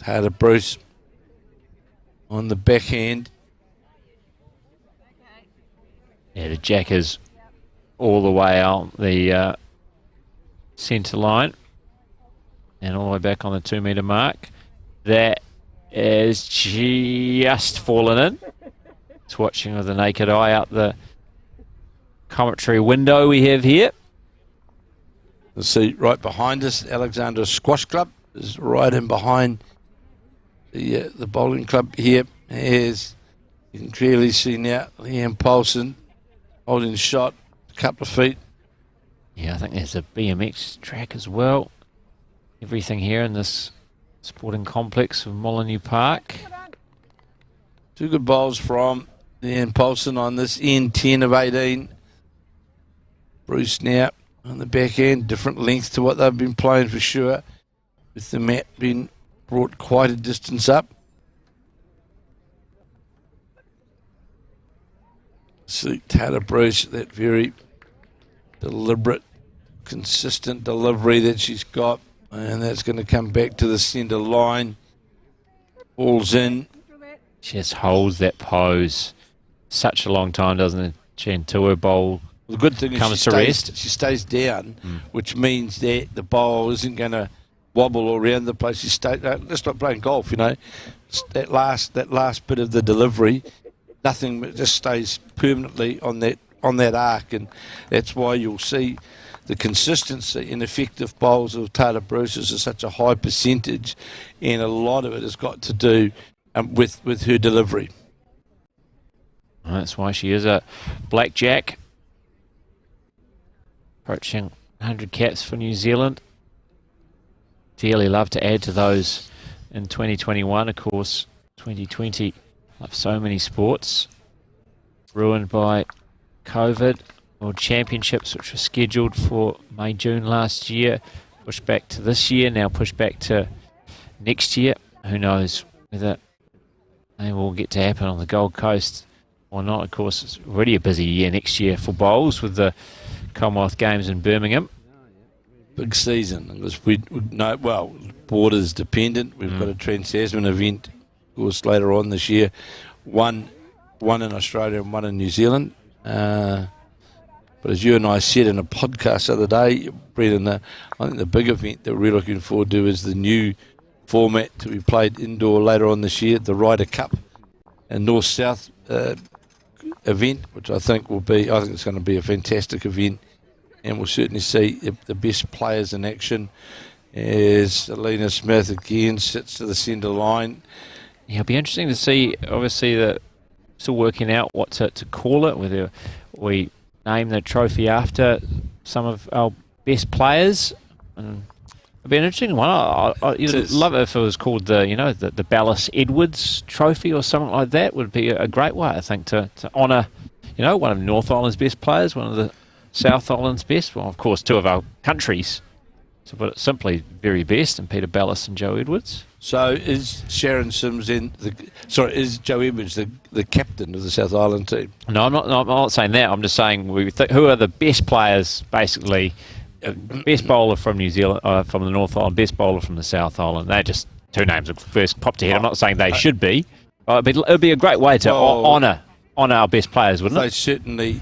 Harder Bruce on the backhand. Yeah, the jack is all the way out the centre line and all the way back on the 2 metre mark. That is just fallen in. It's watching with the naked eye out the commentary window we have here. You'll see right behind us, Alexandra Squash Club is right in behind the bowling club here. As you can clearly see now, Leanne Paulson holding shot a couple of feet. Yeah, I think there's a BMX track as well. Everything here in this sporting complex of Molyneux Park. 2 good bowls from Leanne Paulson on this N10 of 18. Bruce now on the back end, different length to what they've been playing for sure, with the mat being brought quite a distance up. See Tata Bruce, that very deliberate, consistent delivery that she's got, and that's going to come back to the centre line. Ball's in. Just holds that pose such a long time, doesn't it? She into her bowl. The good thing is she stays down, which means that the bowl isn't going to wobble all around the place. She stays. Let's not playing golf, you know. That last bit of the delivery, nothing, it just stays permanently on that arc, and that's why you'll see the consistency in effective bowls of Tata Bruce's is such a high percentage, and a lot of it has got to do with her delivery. Well, that's why she is a blackjack. Approaching 100 caps for New Zealand. Dearly love to add to those in 2021. Of course, 2020, like so many sports, ruined by COVID. World Championships, which were scheduled for May, June last year, pushed back to this year, now pushed back to next year. Who knows whether they will get to happen on the Gold Coast or not. Of course, it's already a busy year next year for bowls with the Commonwealth Games in Birmingham. Big season. Because we know, well, borders dependent. We've got a Trans-Tasman event, of course, later on this year. One in Australia and one in New Zealand. But as you and I said in a podcast the other day, Brendan, I think the big event that we're looking forward to is the new format to be played indoor later on this year, the Ryder Cup and North-South event, which I think it's going to be a fantastic event, and we'll certainly see the best players in action as Alina Smith again sits to the centre line. Yeah, it'll be interesting to see, obviously, that still working out what to call it, whether we name the trophy after some of our best players. And it'd be an interesting one. I'd love it if it was called the Ballas Edwards Trophy or something like that. Would be a great way, I think, to honour, one of North Island's best players, one of the South Island's best. Well, of course, 2 of our countries, to put it simply, very best, and Peter Ballas and Joe Edwards. So is Sharon Sims is Joe Edwards the captain of the South Island team? No, I'm not saying that. I'm just saying who are the best players, basically. Best bowler from New Zealand, from the North Island, best bowler from the South Island. They're just 2 names that first popped to head. I'm not saying they should be. It'd be a great way to honour our best players, wouldn't it? They certainly,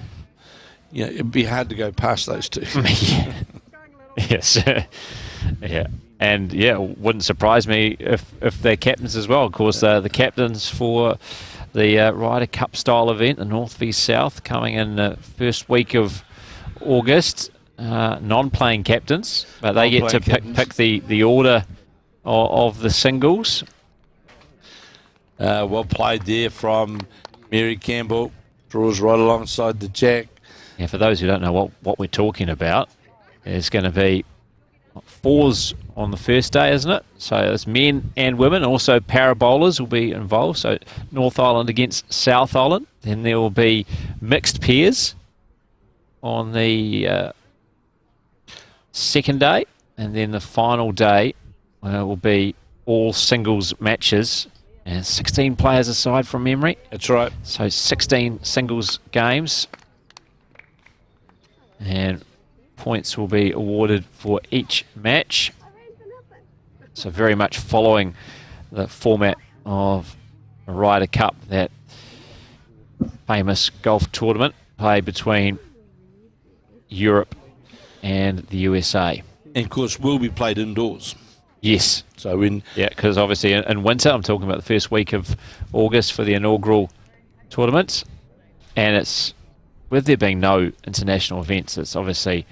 Yeah, it'd be hard to go past those two. Yeah. Yes. Yeah. And yeah, it wouldn't surprise me if they're captains as well. Of course, they're the captains for the Ryder Cup style event, the North v South, coming in the first week of August. Non-playing captains, but they get to pick the order of the singles. Well played there from Mary Campbell. Draws right alongside the jack. Yeah, for those who don't know what we're talking about, there's going to be fours on the first day, isn't it? So it's men and women. Also parabolers will be involved. So North Island against South Island. Then there will be mixed pairs on the second day. And then the final day will be all singles matches. And 16 players aside from memory. That's right. So 16 singles games. And points will be awarded for each match. So very much following the format of the Ryder Cup, that famous golf tournament played between Europe and the USA. And of course will be played indoors. Yes. So because obviously in winter, I'm talking about the first week of August for the inaugural tournament. And it's, with there being no international events, it's obviously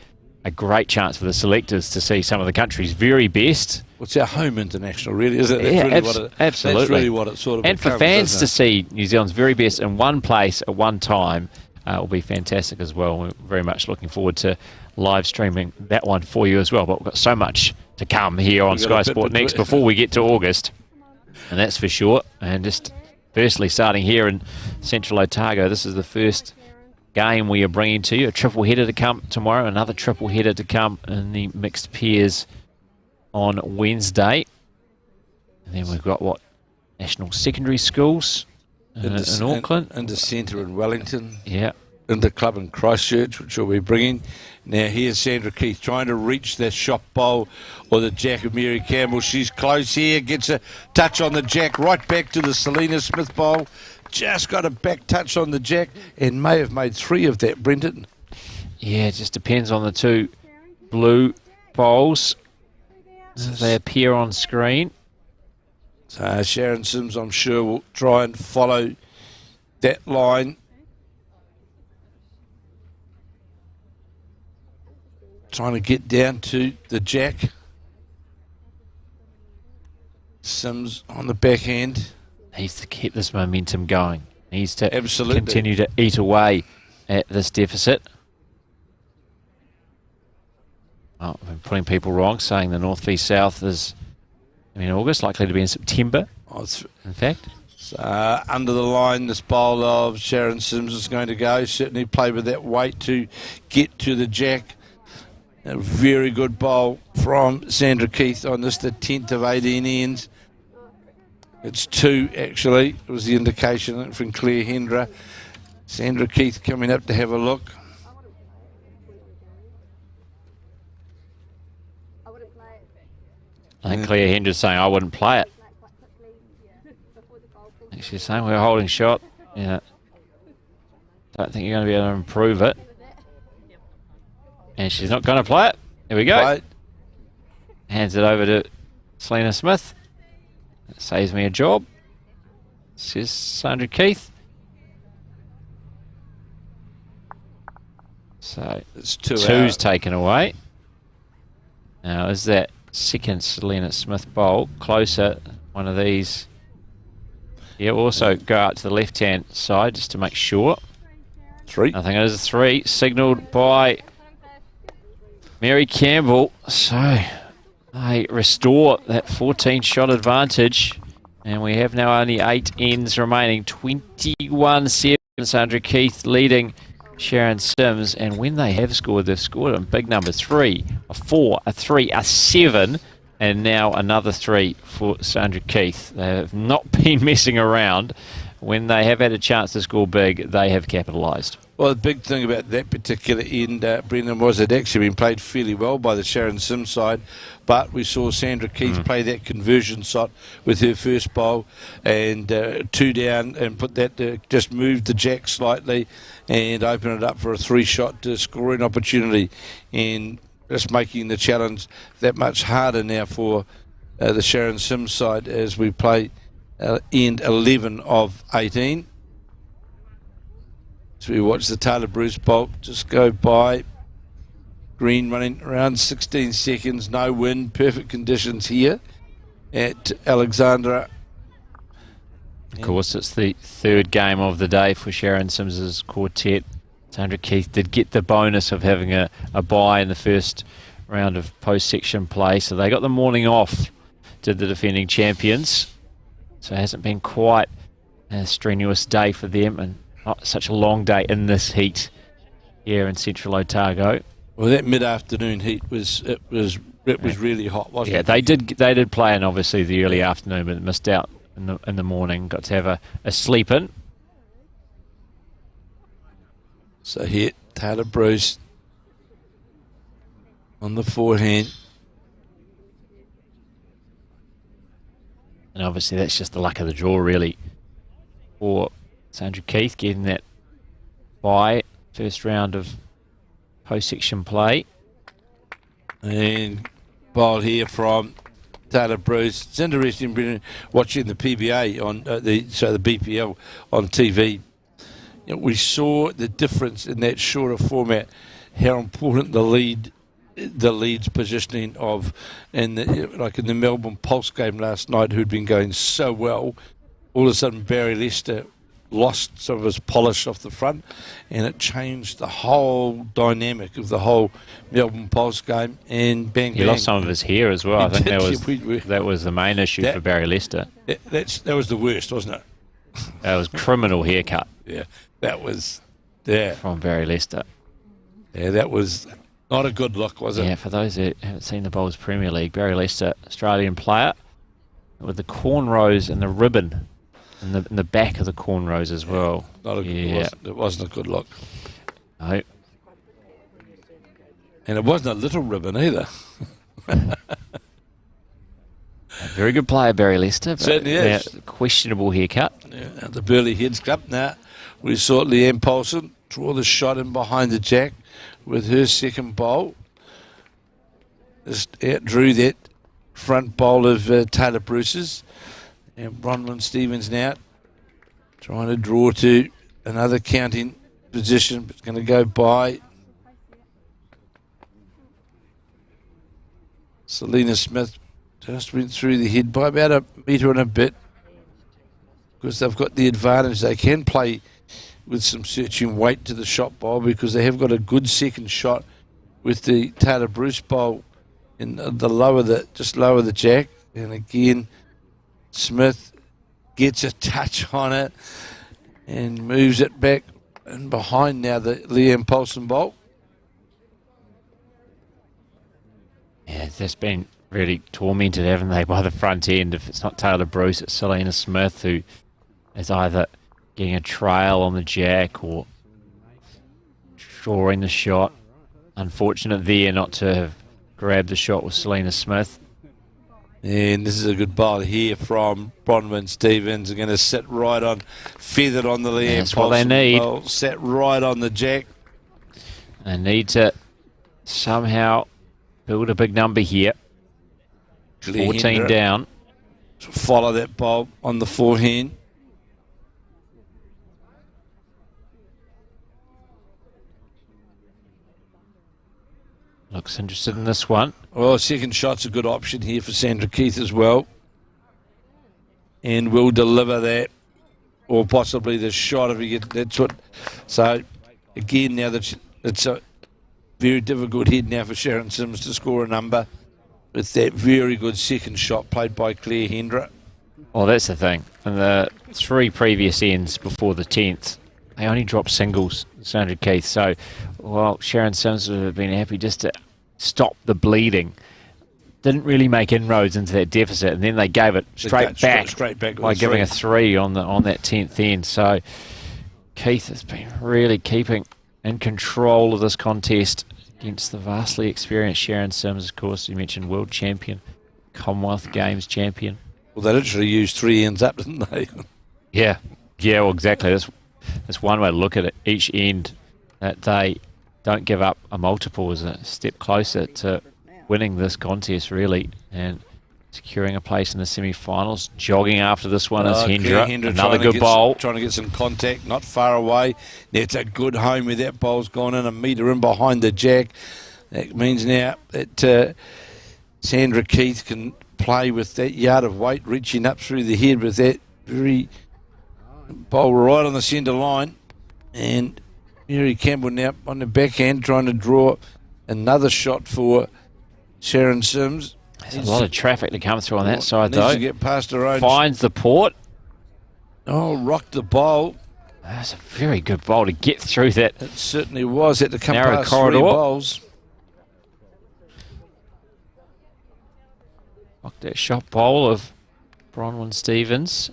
a great chance for the selectors to see some of the country's very best. Well, it's our home international, really, isn't it? Yeah, absolutely. That's really what it sort of and for fans to see New Zealand's very best in one place at one time will be fantastic as well. We're very much looking forward to live streaming that one for you as well. But we've got so much to come here on Sky Sport Next before we get to August, and that's for sure. And just firstly, starting here in Central Otago, this is the first game we are bringing to you. A triple header to come tomorrow, another triple header to come in the mixed pairs on Wednesday. And then we've got national secondary schools in Auckland. And the centre in Wellington. Yeah. And the club in Christchurch, which we'll be bringing. Now here's Sandra Keith trying to reach that shot bowl or the jack of Mary Campbell. She's close here, gets a touch on the jack, right back to the Selena Smith bowl. Just got a back touch on the jack and may have made three of that, Brenton. Yeah, it just depends on the two blue bowls as they appear on screen. So Sharon Sims, I'm sure, will try and follow that line. Trying to get down to the jack. Sims on the backhand. Needs to keep this momentum going. Needs to Absolutely continue to eat away at this deficit. Oh, I've been putting people wrong, saying the North v South is in August, likely to be in September, in fact. So, under the line, this bowl of Sharon Sims is going to go. Certainly play with that weight to get to the jack. A very good bowl from Sandra Keith on this, the 10th of 18 ends. It's 2, actually. It was the indication from Claire Hendra. Sandra Keith coming up to have a look. I think Claire Hendra's saying, I wouldn't play it. She's saying we're holding shot. Yeah. Don't think you're going to be able to improve it. And she's not going to play it. There we go. Right. Hands it over to Selena Smith. That saves me a job, says Sandra Keith. So it's two's taken away. Now is that second Selena Smith bowl closer? One of these. Yeah, we'll also go out to the left-hand side just to make sure. 3. I think it is a 3, signalled by Mary Campbell. So they restore that 14-shot advantage, and we have now only 8 ends remaining. 21-7. Sandra Keith leading Sharon Sims, and when they have scored, they've scored in big numbers: 3, a 4, a 3, a 7, and now another 3 for Sandra Keith. They have not been messing around. When they have had a chance to score big, they have capitalised. Well, the big thing about that particular end, Brendan, was it actually been played fairly well by the Sharon Sims side, but we saw Sandra Keith play that conversion shot with her first bowl and 2 down and put that, just moved the jack slightly and open it up for a 3-shot scoring opportunity, and just making the challenge that much harder now for the Sharon Sims side as we play end 11 of 18. So we watch the Taylor Bruce bolt just go by. Green running around 16 seconds, no wind, perfect conditions here at Alexandra. Of course, it's the third game of the day for Sharon Sims's quartet. Sandra Keith did get the bonus of having a bye in the first round of post-section play, so they got the morning off, did the defending champions. So it hasn't been quite a strenuous day for them, and not such a long day in this heat here in Central Otago. Well, that mid-afternoon heat was really hot, wasn't it? Yeah, they did play in obviously the early afternoon, but missed out in the morning. Got to have a sleep in. So here, Taylor Bruce on the forehand. And obviously that's just the luck of the draw, really, for Sandra Keith getting that bye first round of post-section play. And ball here from Taylor Bruce. It's interesting watching the PBA on the BPL on TV. You know, we saw the difference in that shorter format, how important the lead's positioning of, like in the Melbourne Pulse game last night, who'd been going so well. All of a sudden, Barry Lester lost some of his polish off the front, and it changed the whole dynamic of the whole Melbourne Pulse game. And bang, he lost some of his hair as well. I think that was the main issue for Barry Lester. That was the worst, wasn't it? That was criminal haircut. Yeah, that was from Barry Lester. Yeah, that was not a good look, was it? Yeah, for those who haven't seen the Bowls Premier League, Barry Lester, Australian player, with the cornrows and the ribbon in the back of the cornrows as well. It wasn't a good look. No. And it wasn't a little ribbon either. Very good player, Barry Lester. But certainly is. Questionable haircut. Yeah, the Burley Heads Club. Now, we saw Leanne Paulson draw the shot in behind the jack with her second bowl. Just outdrew that front bowl of Taylor Bruce's. And Bronwyn Stevens now trying to draw to another counting position, but it's going to go by. Selena Smith just went through the head by about a metre and a bit, because they've got the advantage. They can play with some searching weight to the shot bowl, because they have got a good second shot with the Taylor Bruce bowl in just lower the jack. And again, Smith gets a touch on it and moves it back and behind now the Liam Paulson bowl. Yeah, it's just been really tormented, haven't they, by the front end. If it's not Taylor Bruce, it's Selena Smith, who is either getting a trail on the jack or drawing the shot. Unfortunate there not to have grabbed the shot with Selena Smith. And this is a good ball here from Bronwyn Stevens. They're going to sit right on, feathered on the Liam That's what they need. Bowl, sat right on the jack. They need to somehow build a big number here. 14 down. Follow that bowl on the forehand. Looks interested in this one. Well, second shot's a good option here for Sandra Keith as well. And will deliver that, or possibly the shot if he gets. That's what. So, again, now that it's a very difficult head now for Sharon Sims to score a number with that very good second shot played by Claire Hendra. Well, that's the thing. In the 3 previous ends before the 10th, they only dropped singles, Sandra Keith. So, well, Sharon Sims would have been happy just to stop the bleeding. Didn't really make inroads into that deficit, and then they gave it straight back straight back by giving a 3 on that 10th end. So, Keith has been really keeping in control of this contest against the vastly experienced Sharon Sims, of course. You mentioned world champion, Commonwealth Games champion. Well, they literally used 3 ends up, didn't they? Yeah, well, exactly. That's one way to look at it. Each end that they don't give up a multiple is a step closer to winning this contest, really, and securing a place in the semi-finals. Jogging after this one is Hendra. Another good bowl. Trying to get some contact, not far away. That's a good home where that bowl's gone in, a metre in behind the jack. That means now that Sandra Keith can play with that yard of weight reaching up through the head with that very bowl right on the centre line. And Mary Campbell now on the backhand trying to draw another shot for Sharon Sims. There's a lot of traffic to come through on that side, though. Needs to get past her own. Finds the port. Oh, rocked the bowl. That's a very good bowl to get through that. It certainly was. Had to come narrow past corridor. 3 bowls. Rocked that shot bowl of Bronwyn Stevens.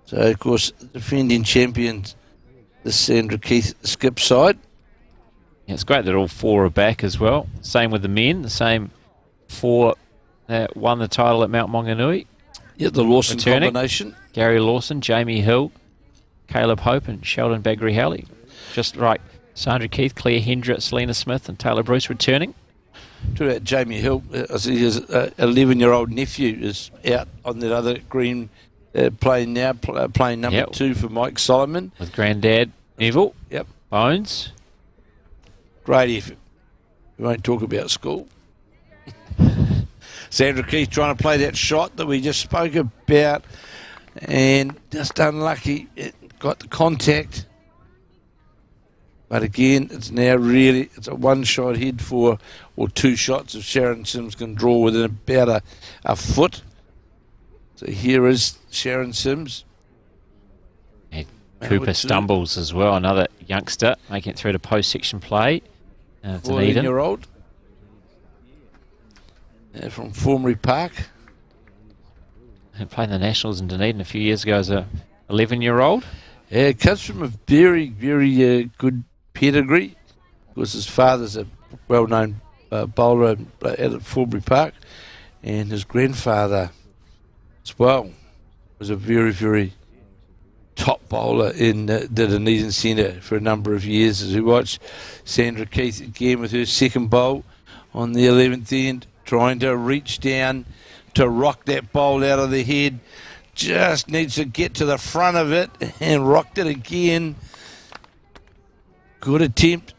So, of course, defending champions, the Sandra Keith skip side. Yeah, it's great that all 4 are back as well. Same with the men. The same 4 that won the title at Mount Maunganui. Yeah, the Lawson returning. combination. Gary Lawson, Jamie Hill, Caleb Hope and Sheldon Bagri-Halley. Just like Sandra Keith, Claire Hendra, Selena Smith and Taylor Bruce returning. Talk about Jamie Hill. I see his 11-year-old nephew is out on that other green playing now, playing number 2 for Mike Solomon. With granddad Neville. Yep. Bones. Great effort. We won't talk about school. Sandra Keith trying to play that shot that we just spoke about and just unlucky. It got the contact. But again, it's now really, it's a 1-shot head for, or 2 shots if Sharon Sims can draw within about a foot. So here is Sharon Sims. And Cooper stumbles as well, another youngster making it through to post-section play. Dunedin. 14-year-old. From Formary Park. And played in the Nationals in Dunedin a few years ago as a 11-year-old. Yeah, it comes from a very, very good pedigree. Of course, his father's a well-known bowler at Formary Park, and his grandfather as well was a very, very top bowler in the Dunedin Centre for a number of years. As we watch Sandra Keith again with her second bowl on the 11th end, trying to reach down to rock that bowl out of the head. Just needs to get to the front of it and rocked it again. Good attempt.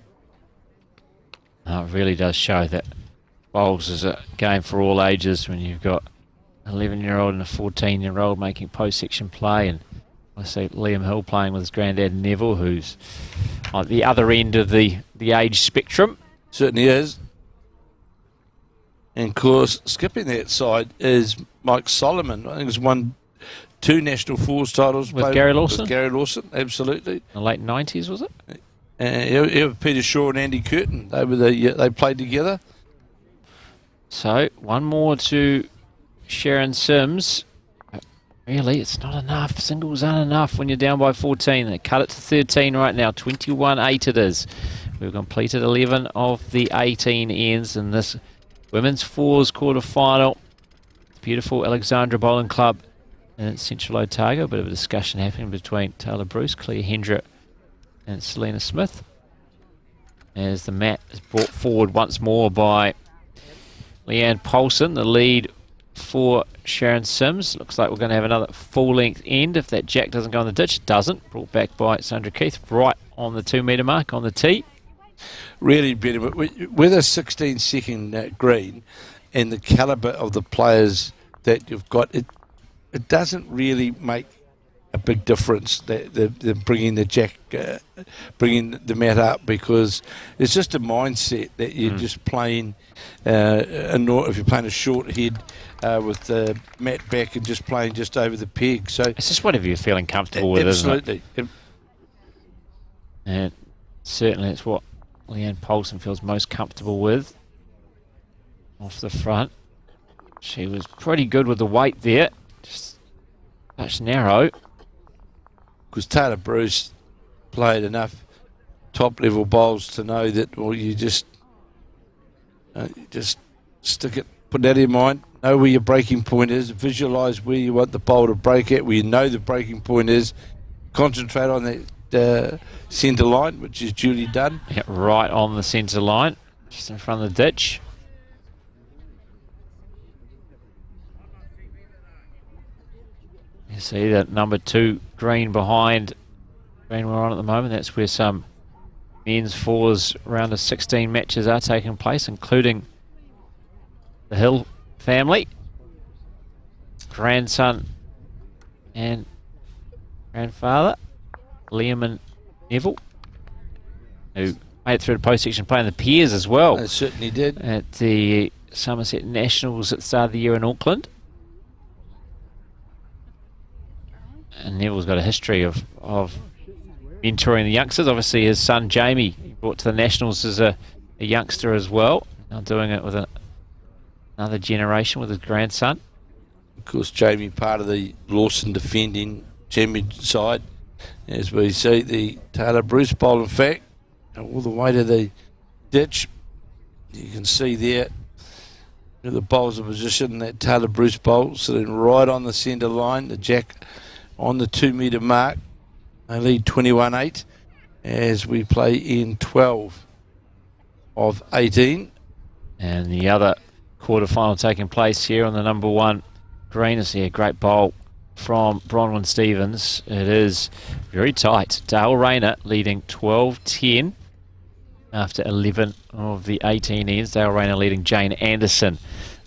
Oh, it really does show that bowls is a game for all ages when you've got an 11-year-old and a 14-year-old making post-section play. And I see Liam Hill playing with his granddad Neville, who's on the other end of the age spectrum. Certainly is. And of course, skipping that side is Mike Solomon. I think he's won 2 National Fours titles. With Gary Lawson? With Gary Lawson, absolutely. In the late 90s, was it? Peter Shaw and Andy Curtin. They played together. So, one more to Sharon Sims. Really, it's not enough. Singles aren't enough when you're down by 14. They cut it to 13 right now. 21-8 it is. We've completed 11 of the 18 ends in this Women's Fours quarter-final. Beautiful Alexandra Bowling Club in Central Otago. A bit of a discussion happening between Taylor Bruce, Claire Hendra and Selena Smith. As the mat is brought forward once more by Leanne Paulson, the lead for Sharon Sims. Looks like we're going to have another full-length end if that jack doesn't go in the ditch. It doesn't. Brought back by Sandra Keith right on the 2-metre mark on the tee. Really better. With a 16-second green and the calibre of the players that you've got, it doesn't really make a big difference that they're bringing the jack, bringing the mat up, because it's just a mindset that you're just playing. If you're playing a short head with the mat back and just playing just over the peg, so it's just whatever you're feeling comfortable with, absolutely. Isn't it? And certainly, it's what Leanne Paulson feels most comfortable with. Off the front, she was pretty good with the weight there. Just touch narrow. because Taylor Bruce played enough top-level bowls to know that, well, you just stick it, put that in mind, know where your breaking point is, visualise where you want the bowl to break at, where you know the breaking point is, concentrate on that centre line, which is duly done. Yeah, right on the centre line, just in front of the ditch. You see that number 2 green behind green we're on at the moment. That's where some men's fours round of 16 matches are taking place, including the Hill family, grandson and grandfather, Liam and Neville, who made it through the post-section playing the Peers as well. They certainly did. At the Summerset Nationals at the start of the year in Auckland. And Neville's got a history of mentoring the youngsters. Obviously his son Jamie, he brought to the Nationals as a youngster as well. Now doing it with another generation with his grandson. Of course, Jamie part of the Lawson defending champion side. As we see the Taylor Bruce bowl, in fact, all the way to the ditch. You can see there the bowls are positioned, that Taylor Bruce bowl sitting right on the centre line. The jack on the 2 metre mark. They lead 21-8 as we play in 12 of 18. And the other quarter-final taking place here on the number 1 green is here. Great bowl from Bronwyn Stevens. It is very tight. Dale Rayner leading 12-10 after 11 of the 18 ends. Dale Rayner leading Jane Anderson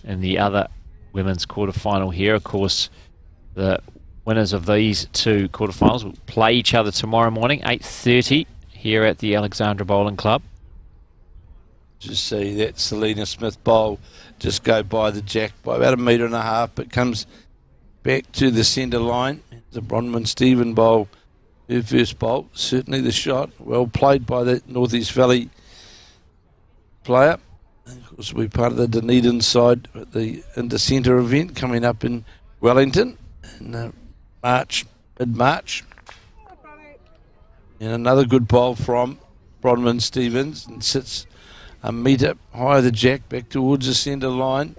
in the other women's quarter-final here. Of course, the winners of these 2 quarterfinals will play each other tomorrow morning, 8:30, here at the Alexandra Bowling Club. Just see that Selena Smith bowl just go by the jack by about 1.5 metres, but comes back to the centre line. The Bronwyn Stephen bowl, her first bowl, certainly the shot, well played by the North East Valley player. And of course, we're part of the Dunedin side at the Inter-Centre event coming up in Wellington in mid-March. And another good bowl from Bronwyn Stevens, and sits 1 metre higher the jack back towards the centre line.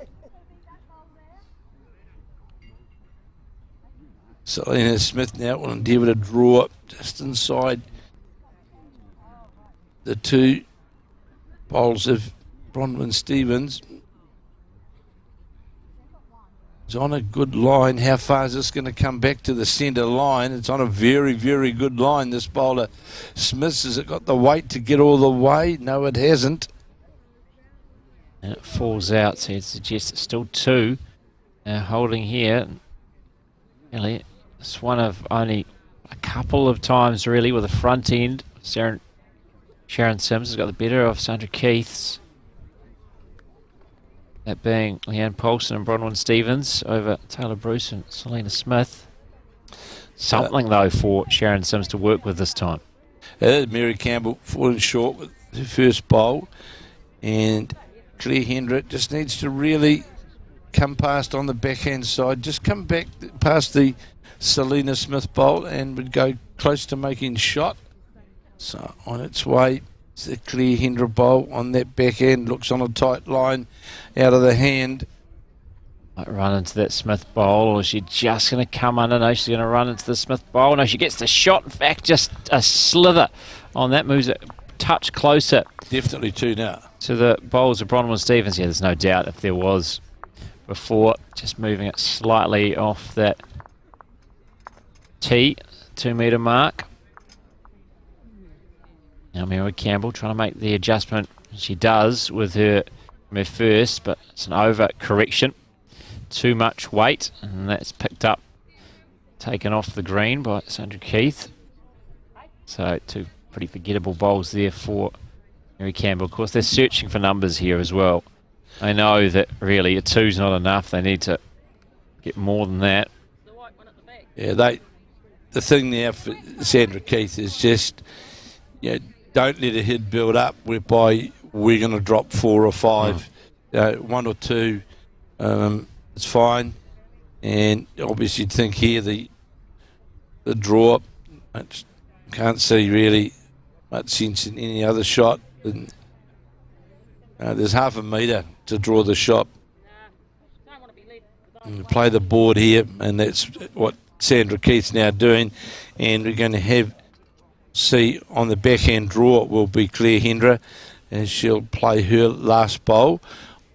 Selena Smith now will endeavour to draw just inside the 2 bowls of Bronwyn Stevens. It's on a good line. How far is this going to come back to the centre line? It's on a very, very good line. This bowler, Smith, has it got the weight to get all the way? No, it hasn't. And it falls out, so it suggests it's still 2. Now holding here. Really, it's one of only a couple of times really with the front end. Sharon Sims has got the better of Sandra Keith's. That being Leanne Paulson and Bronwyn Stevens over Taylor Bruce and Selena Smith. Something, though, for Sharon Sims to work with this time. Mary Campbell falling short with her first bowl. And Claire Hendrick just needs to really come past on the backhand side. Just come back past the Selena Smith bowl and would go close to making shot. So on its way. It's the Claire Hendrick bowl on that back end. Looks on a tight line out of the hand. Might run into that Smith bowl, or is she just going to come under? No, she's going to run into the Smith bowl. No, she gets the shot. In fact, just a slither on that. Moves it a touch closer. Definitely 2 now. To the bowls of Bronwyn Stevens. Yeah, there's no doubt if there was before. Just moving it slightly off that tee, 2 metre mark. Now Mary Campbell trying to make the adjustment. She does with her first, but it's an over correction. Too much weight, and that's picked up, taken off the green by Sandra Keith. So 2 pretty forgettable bowls there for Mary Campbell. Of course, they're searching for numbers here as well. They know that really a 2's not enough. They need to get more than that. Yeah, the thing there for Sandra Keith is just, don't let a head build up whereby we're going to drop 4 or 5. 1 or 2, it's fine. And obviously you'd think here the draw Can't see really much sense in any other shot. And, there's half a metre to draw the shot. And play the board here, and that's what Sandra Keith's now doing. And we're going to see on the backhand draw will be Claire Hendra, as she'll play her last bowl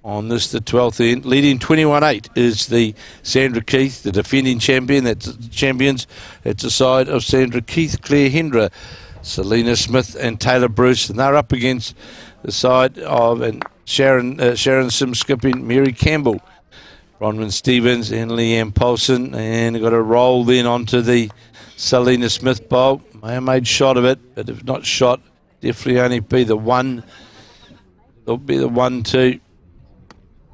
on this, the 12th end. Leading 21-8 is the Sandra Keith, the defending champion. That's champions. It's the side of Sandra Keith, Claire Hendra, Selena Smith and Taylor Bruce, and they're up against the side of Sharon Sims skipping Mary Campbell, Bronwyn Stevens and Leanne Paulson, and got a roll then onto the Selena Smith bowl. May have made shot of it, but if not shot, definitely only be the one. There'll be the 1-2.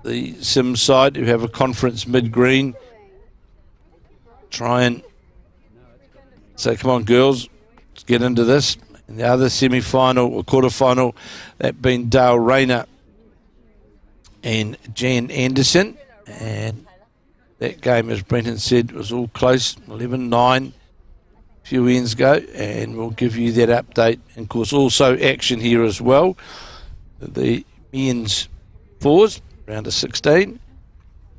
The Sims side who have a conference mid-green. Try and say, come on girls, let's get into this. And the other semi-final or quarter-final, that being Dale Rayner and Jan Anderson. And that game, as Brenton said, was all close, 11-9. Few ends go, and we'll give you that update. And of course, also action here as well. The men's fours, round of 16,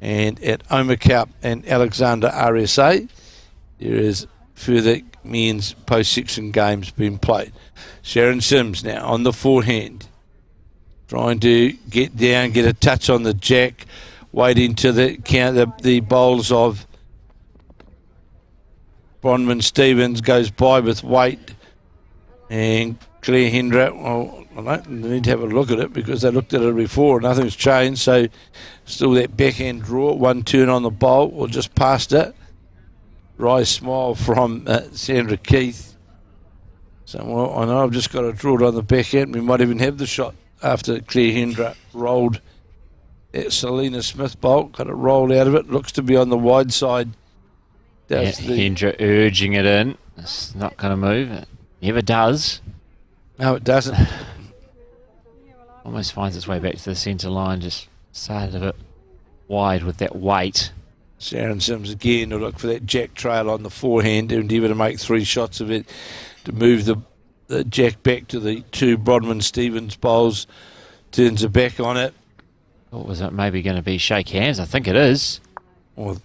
and at Omakaup and Alexandra RSA, there is further men's post-section games being played. Sharon Sims now on the forehand, trying to get down, get a touch on the jack, waiting to the bowls of Bronwyn Stevens goes by with weight, and Claire Hendra, well, I don't need to have a look at it because they looked at it before, nothing's changed, so still that backhand draw, one turn on the bowl, or just past it. Rise smile from Sandra Keith. So, well, I know I've just got to draw it on the backhand, we might even have the shot after Claire Hendra rolled that Selena Smith bowl, got it rolled out of it, looks to be on the wide side. Hendra urging it in. It's not going to move. It never does. No, it doesn't. Almost finds its way back to the centre line, just started a bit wide with that weight. Sharon Sims again will look for that jack trail on the forehand and endeavour to make 3 shots of it to move the jack back to the 2 Bronwyn Stevens bowls. Turns her back on it. What was it maybe going to be? Shake hands? I think it is. Well,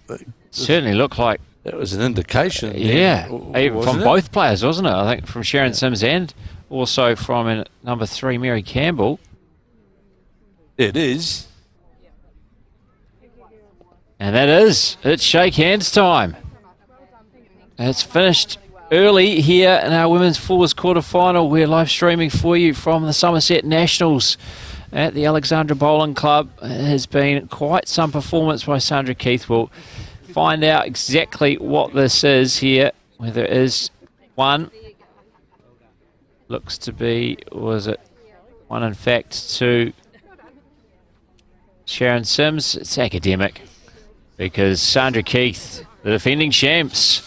certainly looked like that was an indication. Yeah, from both players, wasn't it? I think from Sharon Sims and also from number 3, Mary Campbell. It is. And it's shake hands time. It's finished early here in our women's fours quarter-final. We're live streaming for you from the Summerset Nationals at the Alexandra Bowling Club. It has been quite some performance by Sandra Keith. We'll find out exactly what this is here, whether it is one. Looks to be, was it one in fact to Sharon Sims? It's academic because Sandra Keith, the defending champs,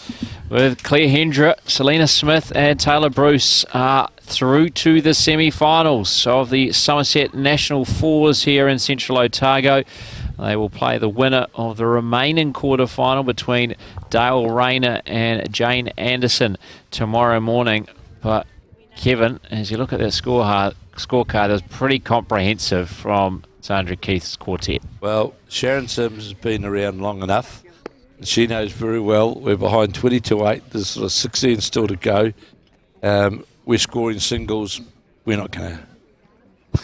with Claire Hendra, Selena Smith and Taylor Bruce are through to the semi-finals of the Summerset National Fours here in Central Otago. They will play the winner of the remaining quarter-final between Dale Rayner and Jane Anderson tomorrow morning. But Kevin, as you look at that scorecard, it was pretty comprehensive from Sandra Keith's quartet. Well, Sharon Sims has been around long enough. She knows very well we're behind 22-8. There's sort of 16 still to go. We're scoring singles. We're not going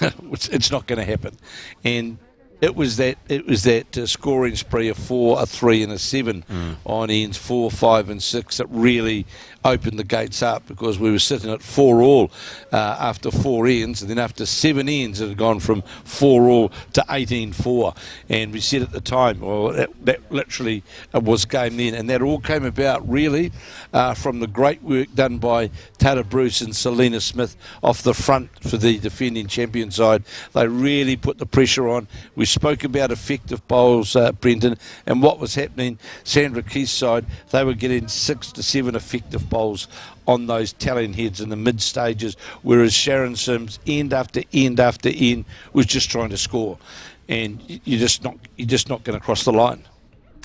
to. It's not going to happen. And it was that scoring spree of 4, a 3 and a 7 on ends 4, 5 and 6 that really opened the gates up, because we were sitting at 4-all after 4 ends, and then after 7 ends it had gone from 4-all to 18-4, and we said at the time, well, that literally was game then, and that all came about really from the great work done by Taylor Bruce and Selena Smith off the front for the defending champion side. They really put the pressure on. We spoke about effective bowls, Brendan, and what was happening. Sandra Keith's side, they were getting 6 to 7 effective bowls on those talon heads in the mid stages, whereas Sharon Sims end after end after end was just trying to score, and you're just not going to cross the line.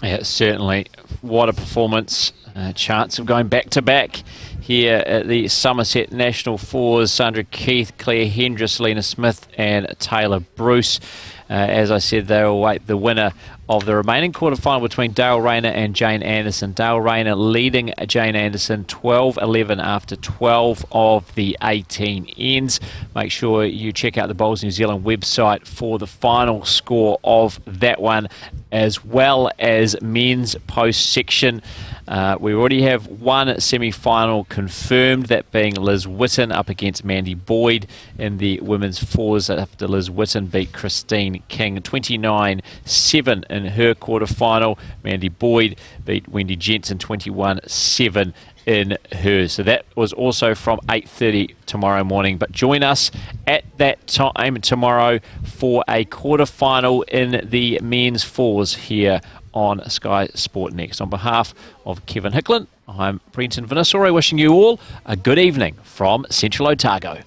Yeah, certainly. What a performance. chance of going back-to-back here at the Summerset National Fours. Sandra Keith, Claire Hendra, Selena Smith and Taylor Bruce. As I said, they'll await the winner of the remaining quarterfinal between Dale Rayner and Jane Anderson. Dale Rayner leading Jane Anderson 12-11 after 12 of the 18 ends. Make sure you check out the Bowls New Zealand website for the final score of that one, as well as men's post section. We already have one semi-final confirmed, that being Liz Whitten up against Mandy Boyd in the women's fours after Liz Whitten beat Christine King 29-7 in her quarter-final. Mandy Boyd beat Wendy Jensen 21-7 in hers. So that was also from 8:30 tomorrow morning. But join us at that time tomorrow for a quarter-final in the men's fours here on Sky Sport Next. On behalf of Kevin Hicklin, I'm Brenton Vanissore, wishing you all a good evening from Central Otago.